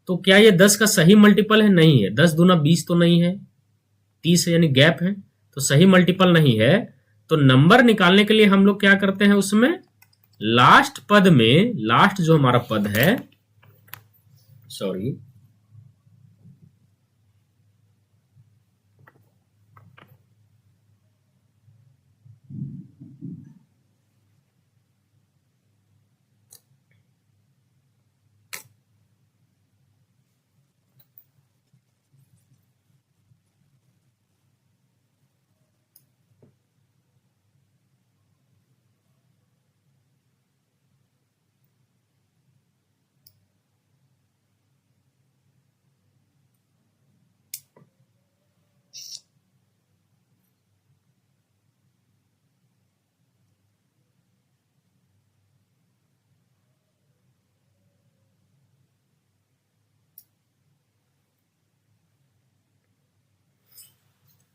तो क्या ये 10 का सही मल्टीपल है, नहीं है, 10 दूना 20 तो नहीं है, 30 है यानी गैप है, तो सही मल्टीपल नहीं है। तो नंबर निकालने के लिए हम लोग क्या करते हैं, उसमें लास्ट पद में, लास्ट जो हमारा पद है, सॉरी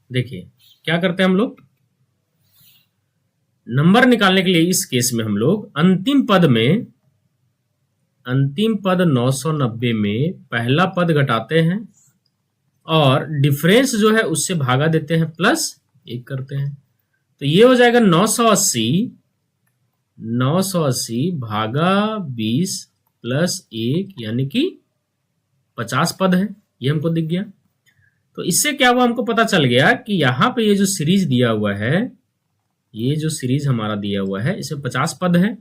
देखिए क्या करते हैं हम लोग, नंबर निकालने के लिए इस केस में हम लोग अंतिम पद में, अंतिम पद 990 में पहला पद घटाते हैं और डिफरेंस जो है उससे भागा देते हैं, प्लस 1 करते हैं। तो ये हो जाएगा 980 भागा 20 प्लस 1, यानी कि 50 पद है, ये हमको दिख गया। तो इससे क्या हुआ, हमको पता चल गया कि यहां पे ये जो सीरीज दिया हुआ है, ये जो सीरीज हमारा दिया हुआ है, इसमें 50 पद है।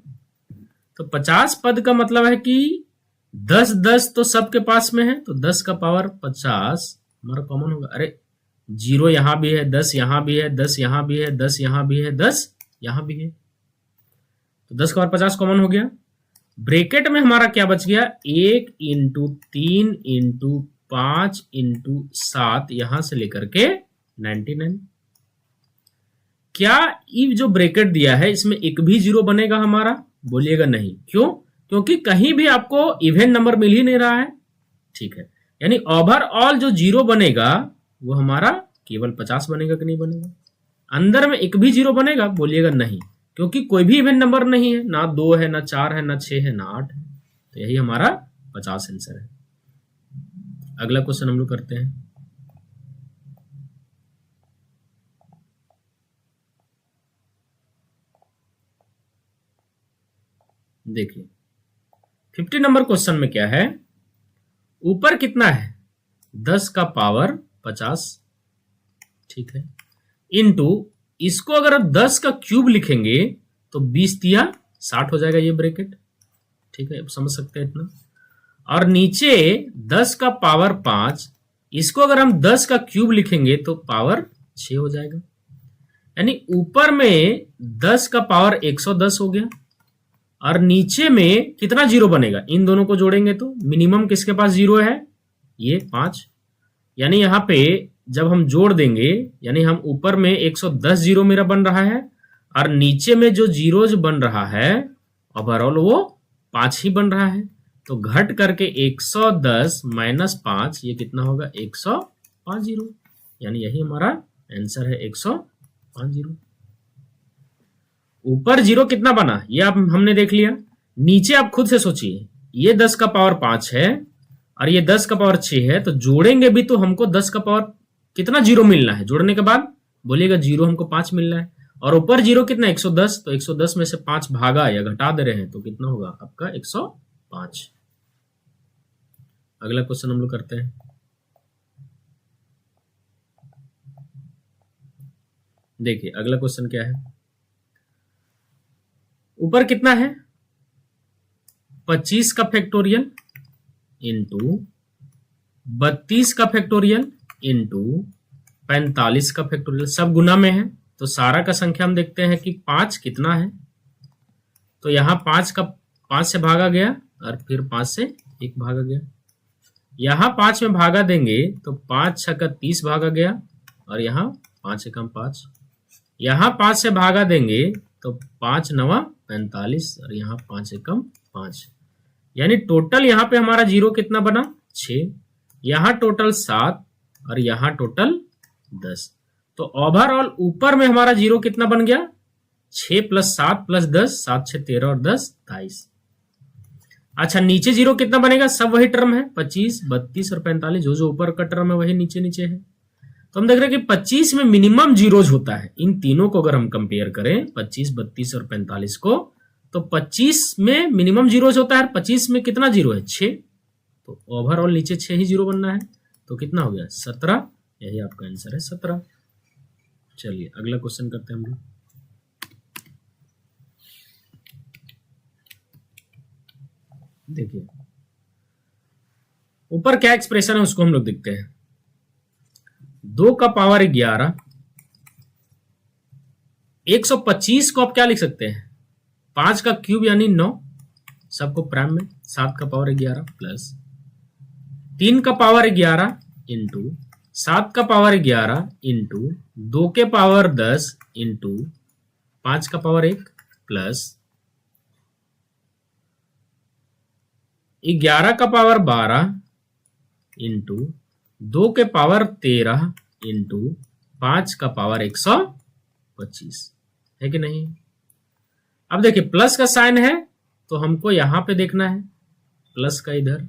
तो 50 पद का मतलब है कि 10 10 तो सबके पास में है, तो 10 का पावर 50 हमारा कॉमन होगा। अरे जीरो यहां भी है, 10 यहां भी है, 10 यहां भी है, 10 यहां भी है, 10 यहां भी है, तो 10 का पावर 50 कॉमन हो गया। ब्रैकेट में हमारा क्या बच गया, 1 इंटू 3 इंटू 5 इंटू 7, यहां से लेकर के 99। क्या ये जो ब्रैकेट दिया है इसमें एक भी जीरो बनेगा हमारा, बोलिएगा नहीं, क्यों, क्योंकि कहीं भी आपको इवन नंबर मिल ही नहीं रहा है, ठीक है। यानी ओवरऑल जो जीरो बनेगा वो हमारा केवल 50 बनेगा कि नहीं बनेगा। अंदर में एक भी जीरो बनेगा, बोलिएगा नहीं, क्योंकि कोई भी इवन नंबर नहीं है, ना 2 है, ना 4 है, ना 6 है, ना 8 है। तो यही हमारा 50 आंसर है। अगला क्वेश्चन हम लोग करते हैं। देखिए 50 नंबर क्वेश्चन में क्या है, ऊपर कितना है, 10 का पावर 50, ठीक है, इनटू इसको अगर 10 का क्यूब लिखेंगे तो 20 तिया 60 हो जाएगा, ये ब्रैकेट, ठीक है, समझ सकते हैं इतना। और नीचे 10 का पावर 5, इसको अगर हम 10 का क्यूब लिखेंगे तो पावर 6 हो जाएगा। यानी ऊपर में 10 का पावर 110 हो गया और नीचे में कितना जीरो बनेगा, इन दोनों को जोड़ेंगे तो मिनिमम किसके पास जीरो है, ये 5। यानी यहां पे जब हम जोड़ देंगे, यानी हम ऊपर में 110 जीरो मेरा बन रहा है और नीचे में जो जीरोज बन रहा है ओवरऑल वो 5 ही बन रहा है। तो घट करके 110 माइनस 5, ये कितना होगा, 105 जीरो, यानी यही हमारा आंसर है, 105 जीरो। ऊपर जीरो कितना बना ये आप हमने देख लिया, नीचे आप खुद से सोचिए, ये 10 का पावर 5 है और ये 10 का पावर 6 है, तो जोड़ेंगे भी तो हमको 10 का पावर कितना जीरो मिलना है, जोड़ने के बाद बोलिएगा जीरो हमको 5 मिलना है। और ऊपर जीरो कितना 110, तो 110 में से 5 भागा या घटा दे रहे हैं तो कितना होगा आपका 105। अगला क्वेश्चन हम लोग करते हैं। देखिए अगला क्वेश्चन क्या है, ऊपर कितना है 25 का फैक्टोरियल इंटू 32 का फैक्टोरियल इंटू 45 का फैक्टोरियल, सब गुना में है तो सारा का संख्या हम देखते हैं कि 5 कितना है, तो यहां 5 से भागा गया और फिर 5 से 1 भागा गया। यहां 5 में भागा देंगे तो 5 छक्का 30 भागा गया और यहां 5 एकम 5। यहां 5 से भागा देंगे तो 5 नवा 45 और यहां 5 एकम 5, यानी टोटल यहां पे हमारा जीरो कितना बना 6, यहां टोटल 7 और यहां टोटल 10। तो ओवरऑल ऊपर में हमारा जीरो कितना बन गया 6 + 7 + 10, 7 6 13 और 10 22। अच्छा नीचे जीरो कितना बनेगा, सब वही टर्म है 25 32 और 45, जो ऊपर का टर्म है वही नीचे नीचे है। तो हम देख रहे हैं कि 25 में मिनिमम जीरोज होता है। इन तीनों को अगर हम कंपेयर करें 25 32 और 45 को, तो 25 में मिनिमम जीरोज होता है, 25 में कितना जीरो है 6, तो ओवरऑल नीचे 6 ही जीरो बनना है, तो कितना हो गया 17, यही आपका आंसर है 17। चलिए अगला क्वेश्चन करते हैं हम लोग। देखिए ऊपर क्या एक्सप्रेशन है उसको हम लोग देखते हैं। 2 का पावर 11, 125 को आप क्या लिख सकते हैं 5 का क्यूब यानी 9, सबको प्राइम में, 7 का पावर 11 प्लस 3 का पावर 11 इंटू 7 का पावर 11 इंटू 2 के पावर 10 इंटू 5 का पावर 1 प्लस 11 का पावर 12 इंटू 2 के पावर 13 इंटू 5 का पावर 125, है कि नहीं। अब देखिए प्लस का साइन है तो हमको यहां पे देखना है प्लस का इधर,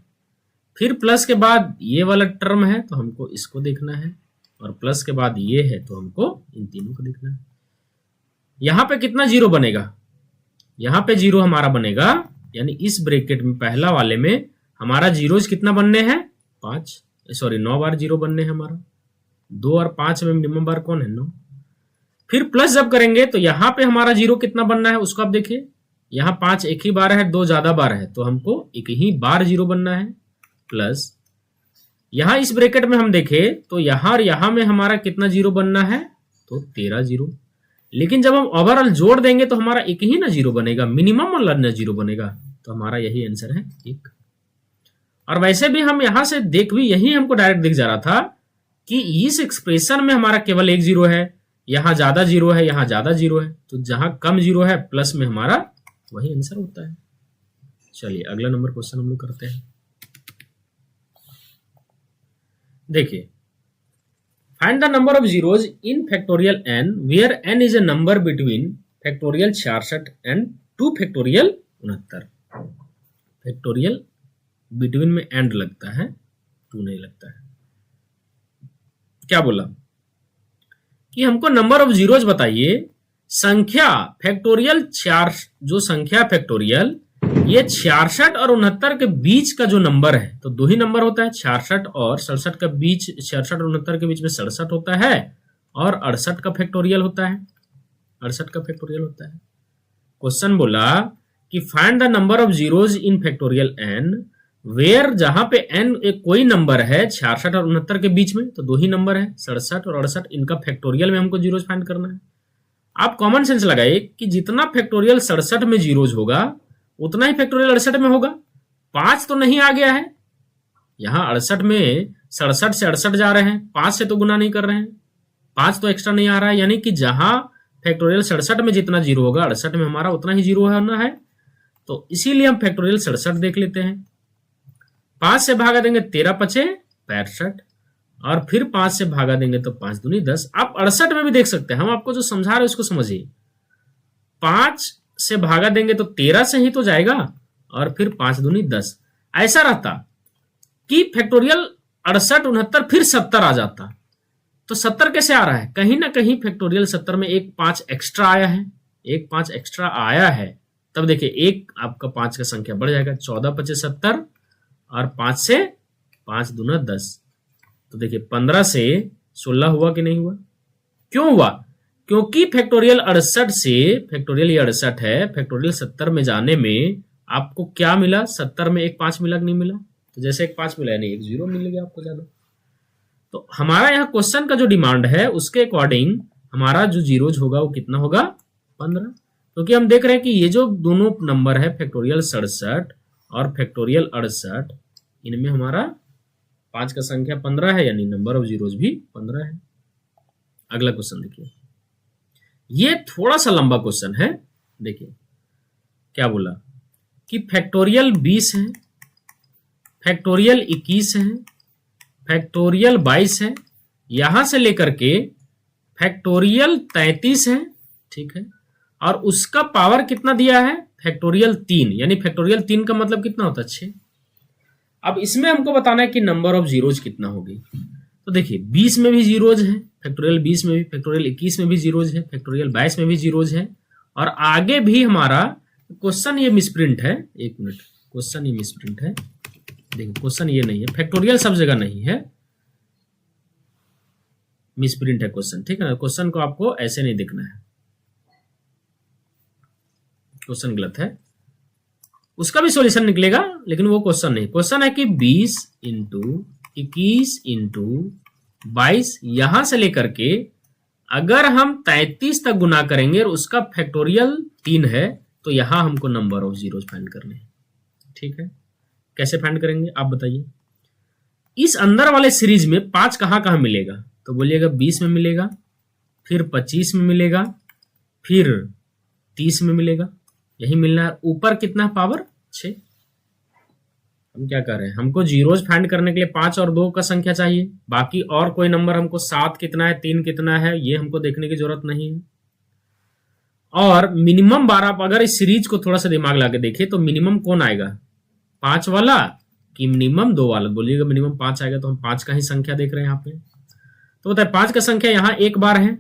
फिर प्लस के बाद ये वाला टर्म है तो हमको इसको देखना है, और प्लस के बाद ये है तो हमको इन तीनों को देखना है। यहां पे कितना जीरो बनेगा, यहां पे जीरो हमारा बनेगा, यानी इस ब्रैकेट में पहला वाले में हमारा जीरोज कितना बनने हैं 9 बार जीरो बनने हैं हमारा, 2 और 5 में मिनिमम बार कौन है 9। फिर प्लस जब करेंगे तो यहां पे हमारा जीरो कितना बनना है उसको आप देखिए, यहां 5 एक ही बार है, 2 ज्यादा बार है, तो हमको एक ही बार जीरो बनना है, प्लस यहां इस ब्रैकेट में हम देखें तो यहां और यहां में हमारा कितना जीरो बनना है तो 13 जीरो, लेकिन जब हम ओवरऑल जोड़ देंगे तो हमारा एक ही ना जीरो बनेगा, मिनिमम वाला ना जीरो बनेगा, तो हमारा यही आंसर है 1। और वैसे भी हम यहां से देख भी यही हमको डायरेक्ट दिख जा रहा था कि इस एक्सप्रेशन में हमारा केवल एक जीरो है, यहां ज्यादा जीरो है, यहां ज्यादा जीरो है, तो जहां कम जीरो है प्लस में हमारा वही आंसर होता है। चलिए अगला नंबर क्वेश्चन हम लोग करते हैं। देखिए find the number of zeros in factorial n where n is a number between factorial 66 and 2 factorial 69। Factorial between में एंड लगता है 2 नहीं लगता है। क्या बोला कि हमको नंबर ऑफ जीरोज बताइए, संख्या फैक्टोरियल 4, जो संख्या फैक्टोरियल ये 66 और 69 के बीच का जो नंबर है, तो 2 ही नंबर होता है 66 और 67 के बीच, 66 और 69 के बीच में 67 होता है, और 68 का फैक्टोरियल होता है, 68 का फैक्टोरियल होता है। क्वेश्चन बोला कि find the number of zeros in factorial n where, जहां पे n एक कोई नंबर है 66 और 69 के बीच में, तो 2 ही नंबर है 67 और 68, इनका फैक्टोरियल में हमको जीरोज फाइंड करना है। आप कॉमन सेंस लगाइए कि जितना फैक्टोरियल 67 में जीरोज होगा उतना ही फैक्टोरियल 68 में होगा। 5 तो नहीं आ गया है, यहां 68 में 67 से 68 जा रहे हैं, 5 से तो गुना नहीं कर रहे हैं, 5 तो एक्स्ट्रा नहीं आ रहा है, यानी कि जहां फैक्टोरियल 67 में जितना जीरो होगा 68 में हमारा उतना ही जीरो होना है, तो इसीलिए हम फैक्टोरियल 67 देख लेते हैं। 5 से भागा देंगे 13 पचे 65, और फिर 5 से भागा देंगे तो 5 दूनी 10। आप 68 में भी देख सकते हैं, हम आपको जो समझा रहे हैं उसको समझिए। 5 से भागा देंगे तो 13 से ही तो जाएगा, और फिर 5 दूनी 10। ऐसा रहता कि फैक्टोरियल 68 69 फिर 70 आ जाता, तो 70 कैसे आ रहा है? कहीं ना कहीं फैक्टोरियल 70 में एक 5 एक्स्ट्रा आया है, एक 5 एक्स्ट्रा आया है। तब देखिए एक आपका 5 का संख्या बढ़ जाएगा, 14 पचे 70 और 5 से 5 दूना 10। तो देखिए 15 से 16 हुआ कि नहीं हुआ? क्यों हुआ? क्योंकि फैक्टोरियल 68 से, फैक्टोरियल ये 68 है, फैक्टोरियल 70 में जाने में आपको क्या मिला? 70 में एक 5 मिला कि नहीं मिला? तो जैसे एक 5 मिला यानी एक 0 मिलेगा आपको ज्यादा। तो हमारा यहाँ क्वेश्चन का जो डिमांड है उसके अकॉर्डिंग हमारा जो जीरोज होगा वो कितना होगा? 15। क्योंकि हम देख रहे हैं कि ये जो दोनों नंबर है फैक्टोरियल 67 और फैक्टोरियल 68, इनमें हमारा 5 का संख्या 15 है, यानी नंबर ऑफ जीरोज भी 15 है। अगला क्वेश्चन देखिए, ये थोड़ा सा लंबा क्वेश्चन है। देखिए क्या बोला कि फैक्टोरियल 20 है, फैक्टोरियल 21 है, फैक्टोरियल 22 है, यहां से लेकर के फैक्टोरियल 33 है, ठीक है, और उसका पावर कितना दिया है? फैक्टोरियल 3, यानी फैक्टोरियल 3 का मतलब कितना होता है? 6। अब इसमें हमको बताना है कि नंबर ऑफ जीरोज कितना होगी। तो देखिए 20 में भी जीरोज है, फैक्टोरियल 20 में भी, फैक्टोरियल 21 में भी जीरोज है, फैक्टोरियल 22 में भी जीरोज है, और आगे भी हमारा क्वेश्चन ये मिसप्रिंट है। एक मिनट, क्वेश्चन ये मिसप्रिंट है। देखिए क्वेश्चन ये नहीं है, फैक्टोरियल सब जगह नहीं है, मिसप्रिंट है क्वेश्चन, ठीक है ना। क्वेश्चन को आपको ऐसे नहीं देखना है, क्वेश्चन गलत है, उसका भी सॉल्यूशन निकलेगा, लेकिन वो क्वेश्चन नहीं। क्वेश्चन है कि 20 इंटू 21 इंटू 22, यहां से लेकर के अगर हम 33 तक गुना करेंगे और उसका फैक्टोरियल 3 है, तो यहां हमको नंबर ऑफ जीरोज फाइंड करने हैं, ठीक है। कैसे फाइंड करेंगे आप बताइए? इस अंदर वाले सीरीज में 5 कहां कहां मिलेगा? तो बोलिएगा 20 में मिलेगा, फिर 25 में मिलेगा, फिर 30 में मिलेगा, यही मिलना है। ऊपर कितना पावर? 6। हम क्या कर रहे हैं, हमको जीरोज फाइंड करने के लिए 5 और 2 का संख्या चाहिए, बाकी और कोई नंबर हमको 7 कितना है, 3 कितना है, ये हमको देखने की जरूरत नहीं है। और मिनिमम 12, अगर इस सीरीज को थोड़ा सा दिमाग लगा के देखें तो मिनिमम कौन आएगा? 5 वाला कि मिनिमम 2 वाला? बोलिएगा मिनिमम 5 आएगा, तो हम 5 का ही संख्या देख रहे हैं यहाँ पे। तो बताए 5 का संख्या यहाँ 1 बार है,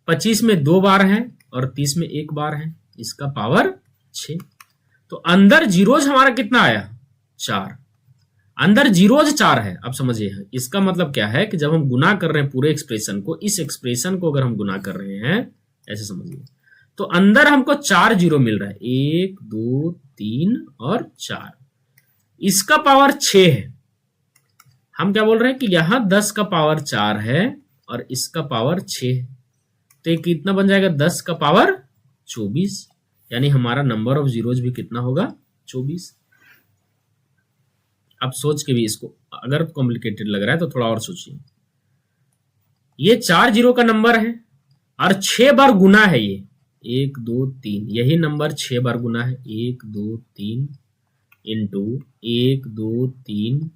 25 में 2 बार है और 30 में 1 बार है, इसका पावर 6। तो अंदर जीरोज हमारा कितना आया? 4। अंदर जीरोज 4 है। अब समझिए इसका मतलब क्या है कि जब हम गुना कर रहे हैं पूरे एक्सप्रेशन को, इस एक्सप्रेशन को अगर हम गुना कर रहे हैं ऐसे समझिए, तो अंदर हमको 4 जीरो मिल रहा है, 1 2 3 और 4, इसका पावर 6 है। हम क्या बोल रहे हैं कि यहां 10 का पावर 4 है और इसका पावर 6 है, तो ये कितना बन जाएगा? 10 का पावर 24, यानी हमारा नंबर ऑफ जीरोज भी कितना होगा? 24। अब सोच के भी इसको, अगर कॉम्प्लिकेटेड लग रहा है तो थोड़ा और सोचिए। ये 4 जीरो का नंबर है और 6 बार गुना है, ये 1 2 3, यही नंबर 6 बार गुना है, 1 2 3 इंटू 1 2 3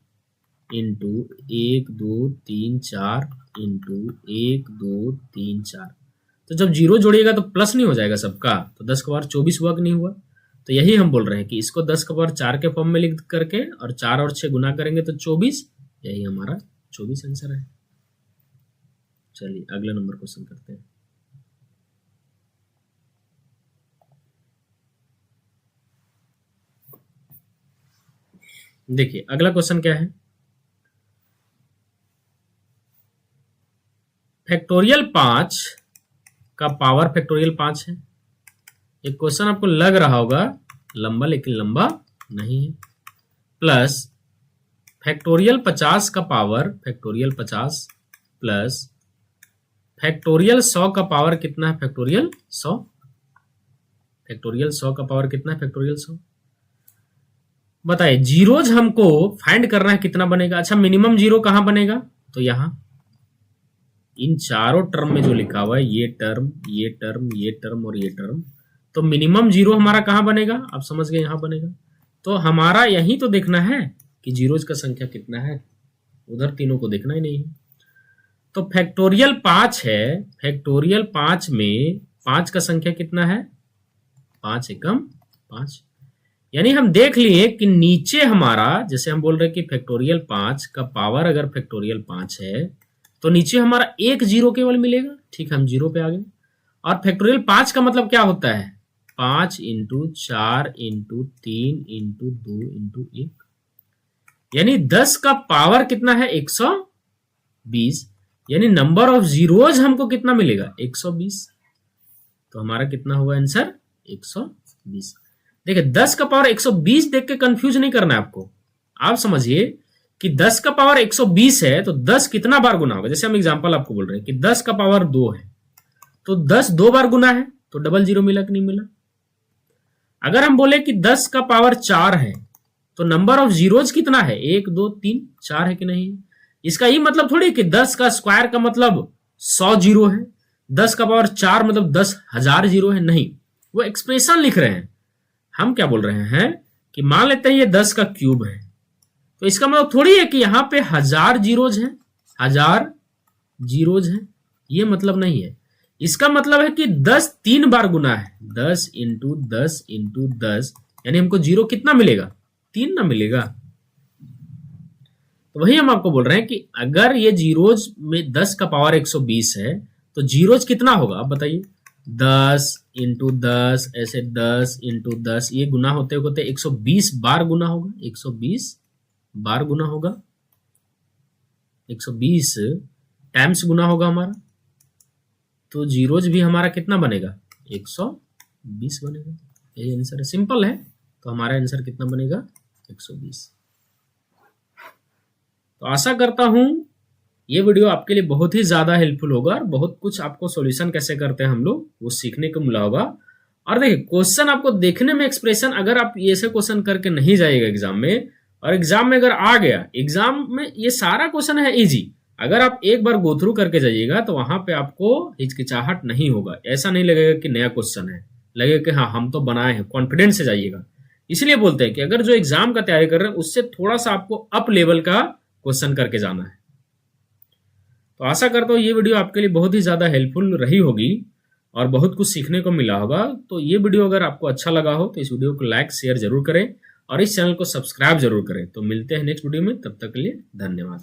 इंटू 1 2 3 4 इंटू 1 2 3 4। तो जब जीरो जोड़िएगा तो प्लस नहीं हो जाएगा सबका? तो 10 का पावर 24 हुआ कि नहीं हुआ? तो यही हम बोल रहे हैं कि इसको 10 का पावर 4 के फॉर्म में लिख करके और 4 और 6 गुना करेंगे तो 24, यही हमारा 24 आंसर है। चलिए अगला नंबर क्वेश्चन करते हैं। देखिए अगला क्वेश्चन क्या है, फैक्टोरियल 5 का पावर फैक्टोरियल 5 है। एक क्वेश्चन आपको लग रहा होगा लंबा, लेकिन लंबा नहीं है। प्लस फैक्टोरियल 50 का पावर फैक्टोरियल 50 प्लस फैक्टोरियल 100 का पावर कितना है? फैक्टोरियल 100। फैक्टोरियल 100 का पावर कितना है? फैक्टोरियल 100। बताइए जीरोज हमको फाइंड करना है, कितना बनेगा? अच्छा मिनिमम जीरो कहां बनेगा? तो यहां इन चारों टर्म में जो लिखा हुआ है, ये टर्म, ये टर्म, ये टर्म और ये टर्म, तो मिनिमम जीरो हमारा कहां बनेगा? आप समझ गए, यहां बनेगा। तो हमारा यही तो देखना है कि जीरोज का संख्या कितना है, उधर तीनों को देखना ही नहीं है। तो फैक्टोरियल 5 है, फैक्टोरियल 5 में 5 का संख्या कितना है? 5 एकम 5, यानी हम देख लिए कि नीचे हमारा, जैसे हम बोल रहे हैं कि फैक्टोरियल 5 का पावर अगर फैक्टोरियल 5 है तो नीचे हमारा एक जीरो केवल मिलेगा। ठीक है, हम जीरो पे आ गए। और फैक्टोरियल 5 का मतलब क्या होता है? 5 इंटू 4 इंटू 3 इंटू 2 इंटू 1, यानी 10 का पावर कितना है? 120, यानी नंबर ऑफ जीरोज हमको कितना मिलेगा? 120। तो हमारा कितना होगा आंसर? 120। देखिए 10 का पावर 120 देख के कंफ्यूज नहीं करना है आपको। आप समझिए कि 10 का पावर 120 है तो 10 कितना बार गुना होगा? जैसे हम एग्जांपल आपको बोल रहे हैं कि 10 का पावर 2 है तो 10 दो बार गुना है, तो डबल जीरो मिला कि नहीं मिला? अगर हम बोले कि 10 का पावर 4 है तो नंबर ऑफ जीरोज कितना है? 1 2 3 4 है कि नहीं? इसका ये मतलब थोड़ी कि 10 का स्क्वायर का मतलब 100 जीरो है, 10 का पावर 4 मतलब 10,000 जीरो है। नहीं, वो एक्सप्रेशन लिख रहे हैं। हम क्या बोल रहे हैं कि मान लेते हैं ये 10 का क्यूब है, तो इसका मतलब थोड़ी है कि यहां पे 1000 जीरोज हैं, 1000 जीरोज हैं, ये मतलब नहीं है। इसका मतलब है कि 10 3 बार गुना है, 10 इंटू 10 इंटू 10, यानी हमको जीरो कितना मिलेगा? 3 ना मिलेगा। तो वही हम आपको बोल रहे हैं कि अगर ये जीरोज में 10 का पावर 120 है तो जीरोज कितना होगा? आप बताइए। 10 इंटू 10, ऐसे 10 इंटू 10, ये गुना होते होते 120 बार गुना होगा, 120 बार गुना होगा, 120 टाइम्स गुना होगा हमारा। तो जीरोज भी हमारा कितना बनेगा? 120 बनेगा। यही आंसर है, सिंपल है। तो हमारा आंसर कितना बनेगा? 120। तो आशा करता हूं ये वीडियो आपके लिए बहुत ही ज्यादा हेल्पफुल होगा और बहुत कुछ आपको सॉल्यूशन कैसे करते हैं हम लोग वो सीखने को मिला होगा। और देखिए क्वेश्चन आपको देखने में एक्सप्रेशन, अगर आप ऐसे क्वेश्चन करके नहीं जाइएगा एग्जाम में, और एग्जाम में अगर आ गया, एग्जाम में ये सारा क्वेश्चन है इजी, अगर आप एक बार गो थ्रू करके जाइएगा तो वहां पे आपको हिचकिचाहट नहीं होगा। ऐसा नहीं लगेगा कि नया क्वेश्चन है, लगेगा कि हाँ हम तो बनाए हैं, कॉन्फिडेंस से जाइएगा। इसलिए बोलते हैं कि अगर जो एग्जाम का तैयारी कर रहे हैं उससे थोड़ा सा आपको अप लेवल का क्वेश्चन करके जाना है। तो आशा करता हूँ ये वीडियो आपके लिए बहुत ही ज्यादा हेल्पफुल रही होगी और बहुत कुछ सीखने को मिला होगा। तो ये वीडियो अगर आपको अच्छा लगा हो तो इस वीडियो को लाइक शेयर जरूर करें और इस चैनल को सब्सक्राइब जरूर करें। तो मिलते हैं नेक्स्ट वीडियो में, तब तक के लिए धन्यवाद।